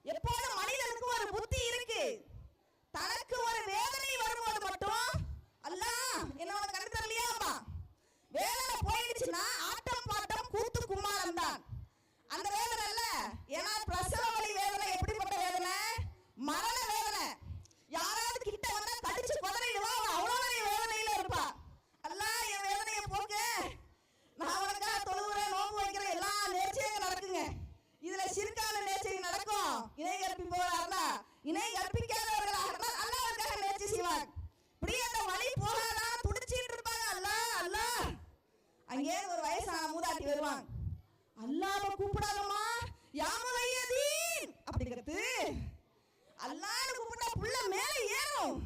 எப்போதும் மனிதனுக்கு ஒரு புத்தி இருக்கு. தனக்கு ஒரு வேதனை வரும்போது மட்டும் அல்லாஹ் என்னோட கணக்கு தரலையாப்பா, வேதனை போயிடுச்சுன்னா ஆட்டம் பாட்டம் கூத்து கும்மாளம் தான். அந்த வேதனை இல்ல. ஏன்னா பிரசவ வலி வேதனை எப்படிப்பட்ட வேதனை? மரண வேதனை. யாராவது கிட்ட வந்தா கடிச்சு கொதறிடுவா, எங்கேயாவது ஒரு வயசான மூதாட்டி வருவாங்க, அல்லாஹ்வை கூப்பிடாதம்மா யா முஹையதீன் அப்படிங்கிறது. அல்லாஹ்னு கூப்பிட்டா புள்ள மேல ஏறும்,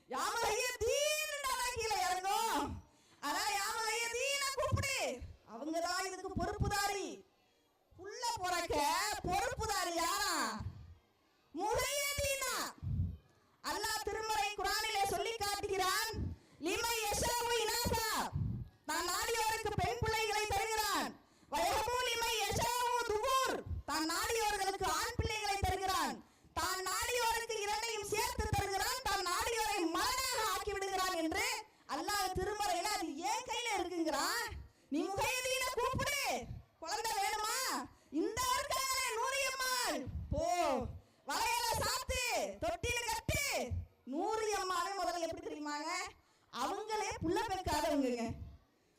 யா முஹையதீன் கீழே இறங்கும். அதனால யா முஹையதீன கூப்பிடு, அவங்க தான் இதுக்கு பொறுப்புதாரி. புள்ள பிறக்க பொறுப்புதாரி யாரா? முஹையதீனா. அல்லாஹ் திருமறை குர்ஆனிலே சொல்லி காட்டுகிறான், லிமை யஷாஉ இனாஸா, தான் நாடியோருக்கு பெண் பிள்ளைகளை தருகிறான். வயஹபு லிமை யஷாஉ துகூர், தான் நாடியோர்களுக்கு ஆண் பிள்ளைகளை தருகிறான். தான் நாடியோருக்கு இரண்டையும் சேர்த்து தருகிறான். தான் நாடியோரை மகனாக ஆக்கி விடுகிறான் என்று அல்லாஹ் திருமறையில அது ஏன் கையில இருக்குங்கிறான். நீ முஹையதீன கூப்பிடு, குழந்தை வேணுமா? இந்த இருக்காங்களே நூரியம்மாள், போ வளையல சாத்து தொட்டில கட்டு. நூரியம்மாவே முதல்ல எப்படி தெரியுமாங்க? அவங்களே புள்ள பெக்காதவங்க.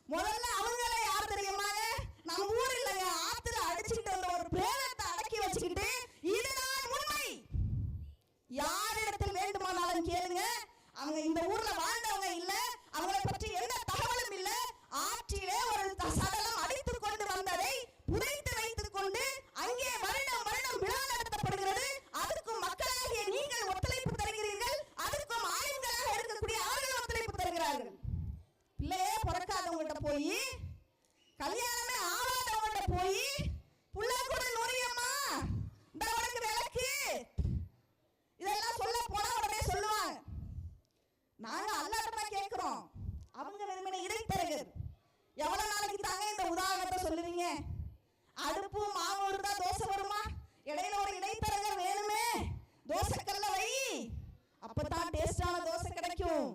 முதல்ல அவங்களே யார் தெரியுமாங்க? நம்ம ஊர் இல்லைங்க, ஆத்துல அடிச்சுக்கிட்டு வந்த ஒரு பிரேதத்தை அடக்கி வச்சுக்கிட்டு இதுதான் உண்மை, யாரிடத்தில் வேண்டுமானாலும் கேளுங்க, அவங்க இந்த ஊர்ல வாழ்ந்தவங்க இல்ல, அவங்களை பற்றி எந்த தகவலும் இல்ல. ஆற்றிலே ஒரு சடலம் அடித்துக் கொண்டு வந்ததை புதைத்து வைத்துக் கொண்டு அங்கே வருடம் வருடம் விழா நடத்தப்படுகிறது. அதுக்கும் மக்களாகிய நீங்கள் ஒத்துழைப்பு தருகிறீர்கள், அதுக்கும் ஆயுதங்களாக இருக்கக்கூடிய அவர்கள் ஒத்துழைப்பு தருகிறார்கள். பிள்ளையே பிறக்காதவங்கள்ட்ட போய், கல்யாணமே ஆகாதவங்கள்ட்ட போய் புள்ள கூட நுரியம்மா இந்த உனக்கு விளக்கு இதெல்லாம் சொல்ல போனா உடனே சொல்லுவாங்க, நாங்க அல்லாஹ்ட்ட கேட்கிறோம், அவங்க வெறுமனே இடைத்தரகர். எவ்வளவு நாளைக்கு தாங்க இந்த உதாரணத்தை சொல்லுவீங்க? அடுப்பு மாவு இருந்தா தோசை வருமா? இடையில ஒரு இடைத்தரகர் வேணுமே, தோசைக்கல்ல வை, அப்பதான் டேஸ்டான தோசை கிடைக்கும்.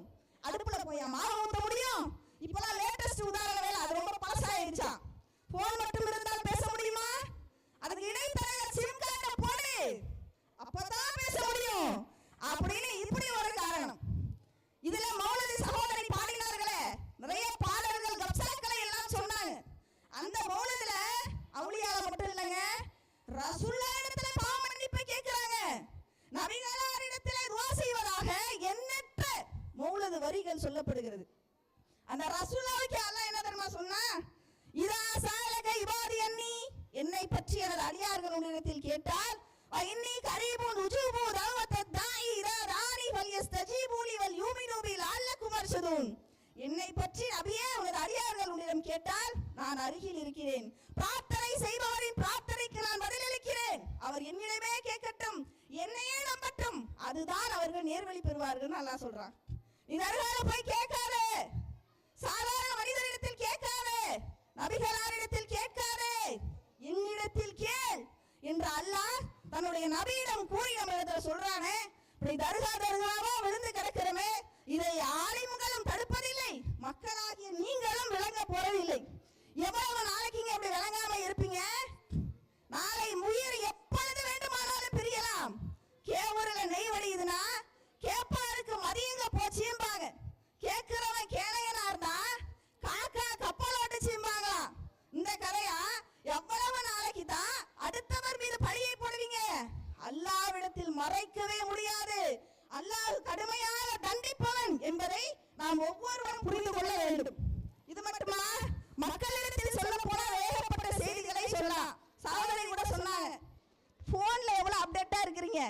அடுப்புல போய் மாவு ஊத்த முடியும்? இப்பெல்லாம் லேட்டஸ்ட் உதாரணம் வேலை, அது ரொம்ப பழசாயிடுச்சா. போன் மட்டும் இருந்தால் பேச முடியுமா? அதுக்கு இடைத்தரகர் சிம் கார்டை போடு, அப்பதான் பேச முடியும் அப்படின்னு இப்படி ஒரு காரணம். இதுல மௌலவி சகோதரி பாடினார்களே, நிறைய பாடல்கள் கப்சாக்களை எல்லாம் சொன்னாங்க. அந்த மௌலதுல அவுலியால மட்டும் இல்லைங்க, ரசூலுல்லாஹ்விடத்துல பாவ மன்னிப்பு கேட்கிறாங்க, நபிகளாரிடத்துல துஆ செய்வதாக எண்ணற்ற மௌலது வரிகள் சொல்லப்படுகிறது. அந்த ரசூலுல்லாஹ்வுக்கு அல்லாஹ் என்ன தெரியுமா சொன்னா, இதா சாலக இபாதி அன்னி, என்னை பற்றி எனது அடியார்கள் உன்னிடத்தில் கேட்டால், இன்னி கரீபுன் உஜூபு தஅவத்தத் தாஇ இதா தானி ஃபல்யஸ்தஜீபு லி வல் யூமினு பி லஅல்லகும் அர்ஷதுன், என்னை பற்றி நபியே உனது அடியார்கள் உன்னிடம் கேட்டால் நான் அருகில் இருக்கிறேன், பிரார்த்தனை செய்பவரின் பிரார்த்தனைக்கு நான் பதிலளிக்கிறேன், அவர் என்னிடமே கேட்கட்டும், என்னையே நம்பட்டும், அதுதான் அவர்கள் நேர்வழி பெறுவார்கள் அல்லாஹ் சொல்றான். நீ நரகால போய் கேட்காதே, சாதாரண மனிதரிடத்தில் கேட்காதே, நபிகளாரிடத்தில் கேட்காதே, என்னிடத்தில் கேள் என்று அல்லாஹ் தன்னுடைய நபியிடம் கூறி நம்ம இடத்துல சொல்றானே. இப்படி தர்காவா விழுந்து கிடக்கிறமே, இதை ஆலிம்களும் தடுப்பதில்லை, மக்களாகிய நீங்களும் விளங்க போறதில்லை. எவ்வளவு நாளைக்கு இப்படி விளங்காம இருப்பீங்க? நாளை உயிர் எப்பொழுது வேண்டுமானாலும் பிரியலாம். கேவூர்ல நெய் வடியுதுன்னா கேப்பாருக்கு மதியங்க போச்சும்பாங்க, கேட்கிறவன் கேளையனா இருந்தா காக்கா கப்பலோட்டு சிம்பாங்களாம். இந்த கதையா எவ்வளவு நாளைக்கு தான் அடுத்தவர் மீது பழியை போடுவீங்க? அல்லாஹ்விடத்தில் மறைக்கவே முடியாது, அல்லாஹ் கடுமையாக தண்டிப்பவன் என்பதை நாம் ஒவ்வொருவரும் புரிந்து கொள்ள வேண்டும். இது மட்டுமா, மக்களிடத்தில் சொல்ல போனா ஏகப்பட்ட செய்திகளை சொல்லலாம். சாதனை கூட சொன்னாங்க, போன்ல எவ்வளவு அப்டேட்டா இருக்கிறீங்க,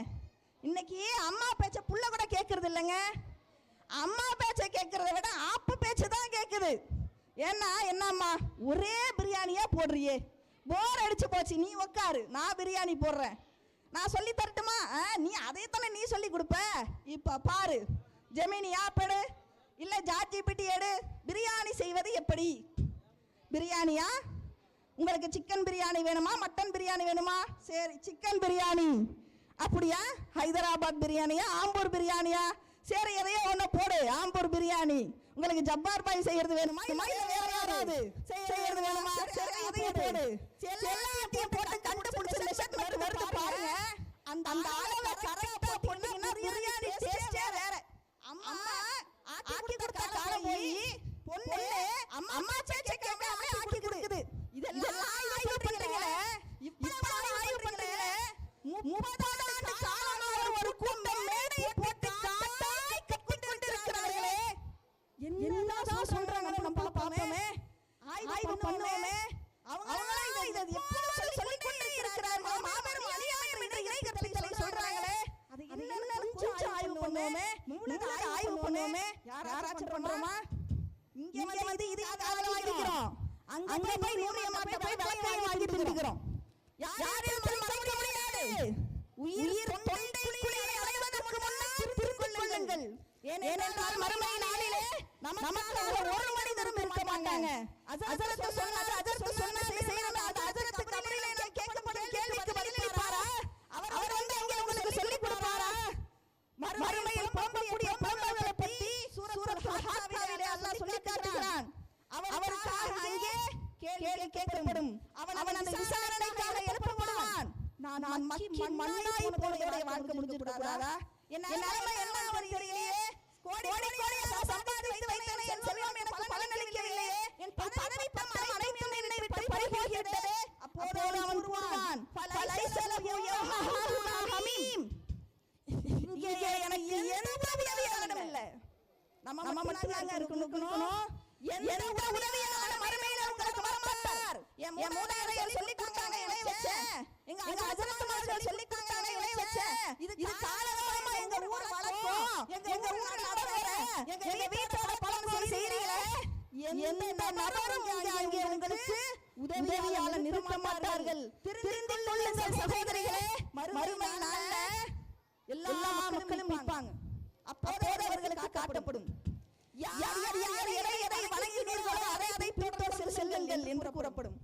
இன்னைக்கு அம்மா பேச்ச புள்ள கூட கேட்கறது இல்லைங்க, அம்மா பேச்ச கேட்கறத விட ஆப்பு பேச்சு தான் கேட்குது. ஏன்னா என்னம்மா ஒரே பிரியாணியா போடுறியே, போர் அடிச்சு போச்சு, நீ உட்காரு நான் பிரியாணி போடுறேன், நான் சொல்லி தரட்டுமா? நீ அதே தானே நீ சொல்லி கொடுப்ப. இப்ப பாரு, ஜெமினி ஆப் எடு, இல்ல ஜாட்ஜிபிடி எடு, பிரியாணி செய்வது எப்படி? பிரியாணியா? உங்களுக்கு சிக்கன் பிரியாணி வேணுமா, மட்டன் பிரியாணி வேணுமா? சரி சிக்கன் பிரியாணி. அப்படியா? ஹைதராபாத் பிரியாணியா, ஆம்பூர் பிரியாணியா? சரி எதையோ ஒண்ணு போடு, ஆம்பூர் பிரியாணி. உங்களுக்கு ஜப்பார் பாய் செய்யறது வேணுமா, வேற யாராவது செய்யறது வேணுமா? சரி அதையும் போடு, எல்லாத்தையும் போட்டு கண்டுபிடிச்ச லிஸ்ட் வருது பாருங்க. அந்த அளவை கரெக்டா போட்டீங்கன்னா பிரியாணி டேஸ்டே வேற. அம்மா ஆக்கி கொடுத்த காலம் போய் பொண்ணு அம்மா சேச்சை கேட்காம ஆக்கி கொடுக்குது. இதெல்லாம் ஆய்வு பண்றீங்களே, இப்பதான் ஆய்வு பண்றீங்களே. 30 ஆண்டு காலமாக ஒரு கூட்டம் மேடை போட்டு காட்டாய் கட்டிக்கொண்டு இருக்கிறார்களே, என்னதான் சொல்றாங்க நம்ம பாப்போமே. ஆய்வு யாராச்சும் பண்றோமா? இங்க வந்து இது காதல வாங்கிக்கிறோம், அங்க போய் நூறியமாட்ட போய் விளக்காய் வாங்கி தின்னுக்கிறோம். யாரையும் மறைக்க முடியாது. உயிர் தொண்டைக்குள்ளே அடைவதற்கு முன்னால் திருத்திக் கொள்ளுங்கள். ஏனென்றால் மறுமை நாளிலே நமக்காக ஒரு மனிதரும் இருக்க மாட்டாங்க. ஹஜ்ரத் சொன்னது ஹஜ்ரத் சொன்னதை செய்யணும். அது ஹஜ்ரத் கபரிலே நான் கேட்கப்படும் கேள்விக்கு பதிலளிப்பாரா? அவர் வந்து அங்கே உங்களுக்கு சொல்லிக் கொடுப்பாரா? மறுமையில் போகக்கூடிய பாவங்களை பற்றி சூரத்துல் ஹாக்காவிலே அல்லாஹ் சொல்லிக் காட்டுகிறான். அவருக்காக அங்கே கேள்வி கேட்கப்படும். அவன் அந்த விசாரணைக்காக எழுப்பப்படுவான். நான் மக்கி மண்ணாய் போனவருடைய வாழ்க்கை முடிஞ்சு விடக்கூடாதா? என் நிலைமை என்ன அவர் தெரியலையே. கோடி கோடியாக சம்பாதித்து வைத்தேனே, என் செல்வம் எனக்கு பலனளிக்கவில்லையே. என் பதவி பட்டம் அனைத்தும் என்னை விட்டு பறிபோகிவிட்டதே. அப்போது அவன் கூறுவான், ஃபலைஸ லஹு யௌமஹுனா ஹமீம். இங்கே எனக்கு எந்த உதவியாளனும் இல்லை. நம்ம மட்டும் தாங்க இருக்கணும். எந்த உதவியாளனும் மறுமையில உங்களுக்கு வரமாட்டார். என் மூதாதையர் சொல்லி கொடுத்தாங்க இணை வச்ச, எங்க ஹஜ்ரத் மாஸ்டர் சொல்லி கொடுத்தாங்க இணை வச்ச. இது காலகாலமா எங்க ஊர் வழக்கம், எங்க ஊர் நடைமுறை, எங்க வீட்டோட பழமொழி செய்றீங்களே. எந்த நபரும் அங்கே உங்களுக்கு உதவியாளர் நிறுத்த மாட்டார்கள். திருந்திக் கொள்ளுங்கள் சகோதரிகளே. மறுமை நாள்ல எல்லா மக்களும் நிற்பாங்க. அப்போது அவர்களுக்கு காட்டப்படும், யார் எதை வணங்கினீர்களோ அதை பின்பற்றி செல்லுங்கள் என்று கூறப்படும்.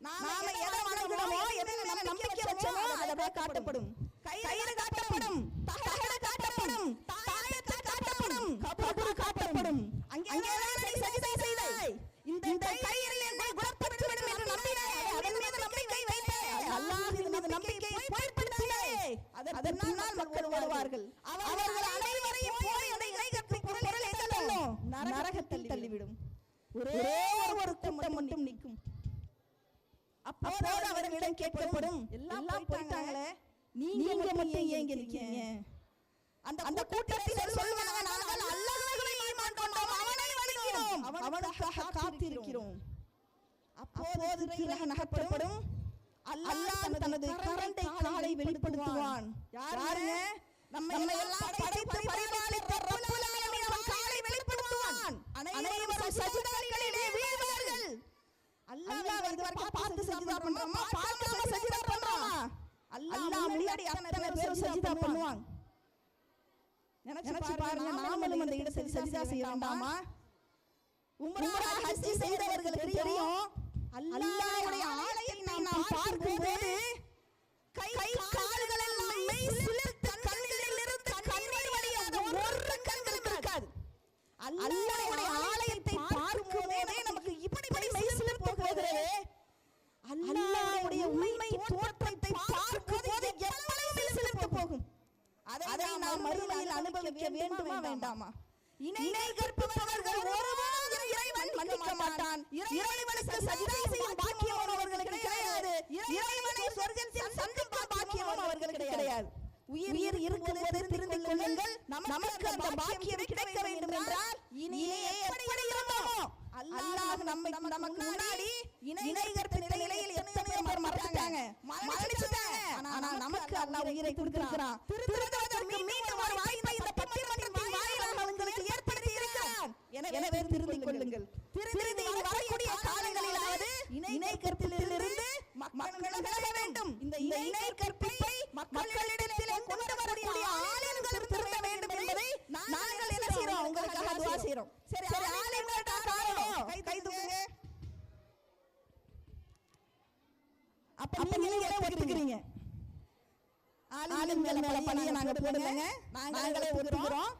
நாம எதை வணங்குறோமோ, எதில் நம்ம நம்பிக்கை வச்சோமோ அதை காட்டப்படும். கயிறு காட்டப்படும், தகடு காட்டப்படும், தாயத்து காட்டப்படும், கபர் காட்டப்படும். அங்கேதான் நீ சஜிதா செய்தாய். இந்த கயிறில் என்னை குணப்படுத்தி விடும் என்று நம்பினாயே, அதன் மீது நம்பிக்கை வைத்தாயே, அல்லாஹ்வின் மீது நம்பிக்கையை பொய்ப்படுத்தினாயே. அதனால் மக்கள் வருவார்கள். அவர்கள் அனைவரையும் போய் அதை இணைகற்கு பொருளை தள்ளும், நரகத்தில் தள்ளிவிடும். ஒரே ஒரு கூட்டம் மட்டும் நிற்கும். அப்போது அவர்களிடம் கேட்கப்படும், எல்லாம் போயிட்டாங்களே, நீங்க மட்டும் ஏன் இருக்கீங்க? அந்த கூட்டத்தில் சொல்லுவாங்க, நாங்கள் அல்லாஹ்வை ஈமான் கொண்டோம், அவனை வணங்கினோம், அவனுக்காக காத்திருக்கிறோம். அப்போது திரையில நகர்த்தப்படும், அல்லாஹ் தனது கரண்டை காலை வெளிப்படுத்துவான். யாருங்க? நம்ம எல்லாம் படைத்து பரிபாலித்த ரப்புல் ஆலமீன் அவன் காலை வெளிப்படுத்துவான். அனைவரும் சஜிதாக்களிலே வீழ்வார்கள். அல்லாஹ் இதுவரைக்கும் பார்த்து சஜிதா பண்றோமா, பார்க்காம சஜிதா பண்றோமா? அல்லாஹ் முன்னாடி அத்தனை பேர் சஜிதா பண்ணுவாங்க. நினைச்சு பாருங்க, நாமளும் அந்த இடத்தில் சஜிதா செய்ய வேண்டாமா? உம்ரா ஹஜ் செய்தவர்களுக்கு தெரியும், அல்லாஹ்வுடைய ஆலயத்தை நாம் பார்க்கும்போது கை கால்கள் எல்லாம் மெய் சிலிர்த்து கண்களில் இருந்து கண்ணீர் வழியாக ஒரு கண்கள் இருக்காது. அல்லாஹ்வுடைய ஆலயத்தை பார்க்கும்போதே நமக்கு இப்படி மெய் சிலிர்த்து போகிறது. அல்லாஹ்வுடைய உண்மை தோற்றத்தை பார்க்கும்போது எவ்வளவு மெய் சிலிர்த்து போகும். அதை நாம் மறுமையில் அனுபவிக்க வேண்டுமா வேண்டாமா? இணை கற்பிப்பவர்கள் ஒருவரும் இறைவன் மன்னிக்க மாட்டான். இறைவனுக்கு சஜிதா செய்யும் பாக்கியம் அவர்களுக்கு கிடையாது. இறைவனை சொர்க்கத்தில் சந்திக்கும் பாக்கியம் அவர்களுக்கு கிடையாது. உயிர் இருக்கும்போது திருந்திக் கொள்ளுங்கள். நமக்கு அந்த பாக்கியம் கிடைக்க வேண்டும் என்றால் இனியே எப்படி இருந்தோமோ அல்லாஹ் நமக்கு முன்னாடி இணை கற்பித்த நிலையில் எத்தனையோ பேர் மறந்துட்டாங்க, மரணிச்சுட்டாங்க. ஆனா நமக்கு அல்லாஹ் உயிரை கொடுத்திருக்கிறான். திருந்துவதற்கு மீண்டும் ஒரு வாய்ப்பை இந்த பட்டிமன்றத்தின் வாயிலாக உங்களுக்கு ஏற்படுத்தி இருக்கிறான். எனவே திருந்திக் கொள்ளுங்கள். திருந்தி வரக்கூடிய காலங்களிலாவது இணை கற்பிலிருந்து மக்கள் விலக வேண்டும். இந்த இணை கற்பிப்பை மக்களிடத்திலே கொண்டு வரக்கூடிய ஆலயங்கள் திருந்த வேண்டும் என்பதை நாங்கள் என்ன செய்றோம்? உங்களுக்காக துஆ செய்றோம். சரி, ஆலயங்கள்ட்ட காரணம் கை தூக்குங்க. அப்ப நீங்களே ஒத்துக்கிறீங்க, ஆலயங்கள் மேல பணியை நாங்க போடலங்க, நாங்களே ஒத்துக்கிறோம்.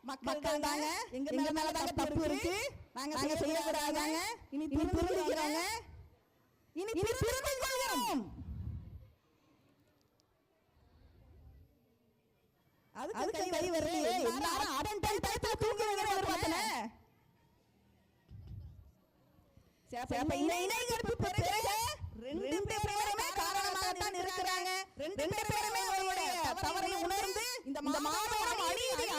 மக்கள் தாங்க எங்க மேல தாங்க தப்பு இருக்கு, நாங்க செய்யக்கூடாதாங்க. இனி திருந்திக்கிறோங்க, இனி திருந்திக்கிறோம். அதுக்கு கை வரலையே, எல்லாரும் அடன்டன் டைப்ல தூங்குறீங்க பார்த்தல. அப்ப இணை கற்பிப்பு பிறகு ரெண்டு பேருமே காரணமாக தான் இருக்கிறாங்க. ரெண்டு பேருமே அவருடைய தவறை உணர்ந்து இந்த மாபெரும்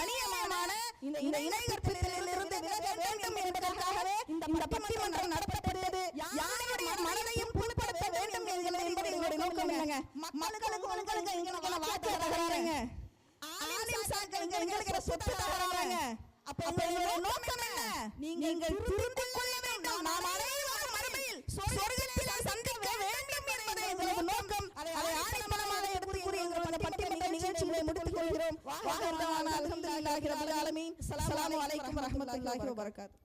அநியாயமான இந்த இணை கற்பிப்பிலிருந்து விலக வேண்டும் என்பதற்காகவே இந்த பட்டிமன்றம் நடத்தப்படுகிறது. யாருடைய மனதையும் புண்படுத்த வேண்டும் என்பது எங்களுடைய நோக்கம் இல்லைங்க. மக்களுக்கு எங்களுக்கு வார்த்தை தகராறுங்க, ஆலிம் சாக்கள் எங்களுக்கு சொத்து தகராறுங்க. அப்ப உங்களுடைய நோக்கம் என்ன? நீங்கள் திருந்திக் கொள்ள வேண்டும், நாம் அனைவரும் மறுமையில் சொர்க்கத்திலே சந்திக்க வேண்டும் என்பதே எங்களது நோக்கம். அதை ஆணித்தனமாக எடுத்து கூறி எங்களது பட்டிமன்ற நிகழ்ச்சிகளை முடித்துக் கொள்கிறோம். அல்ஹம்துலில்லாஹி ரப்பில் ஆலமீன். அஸ்ஸலாமு அலைக்கும் வரஹ்மத்துல்லாஹி வபரகாத்துஹு.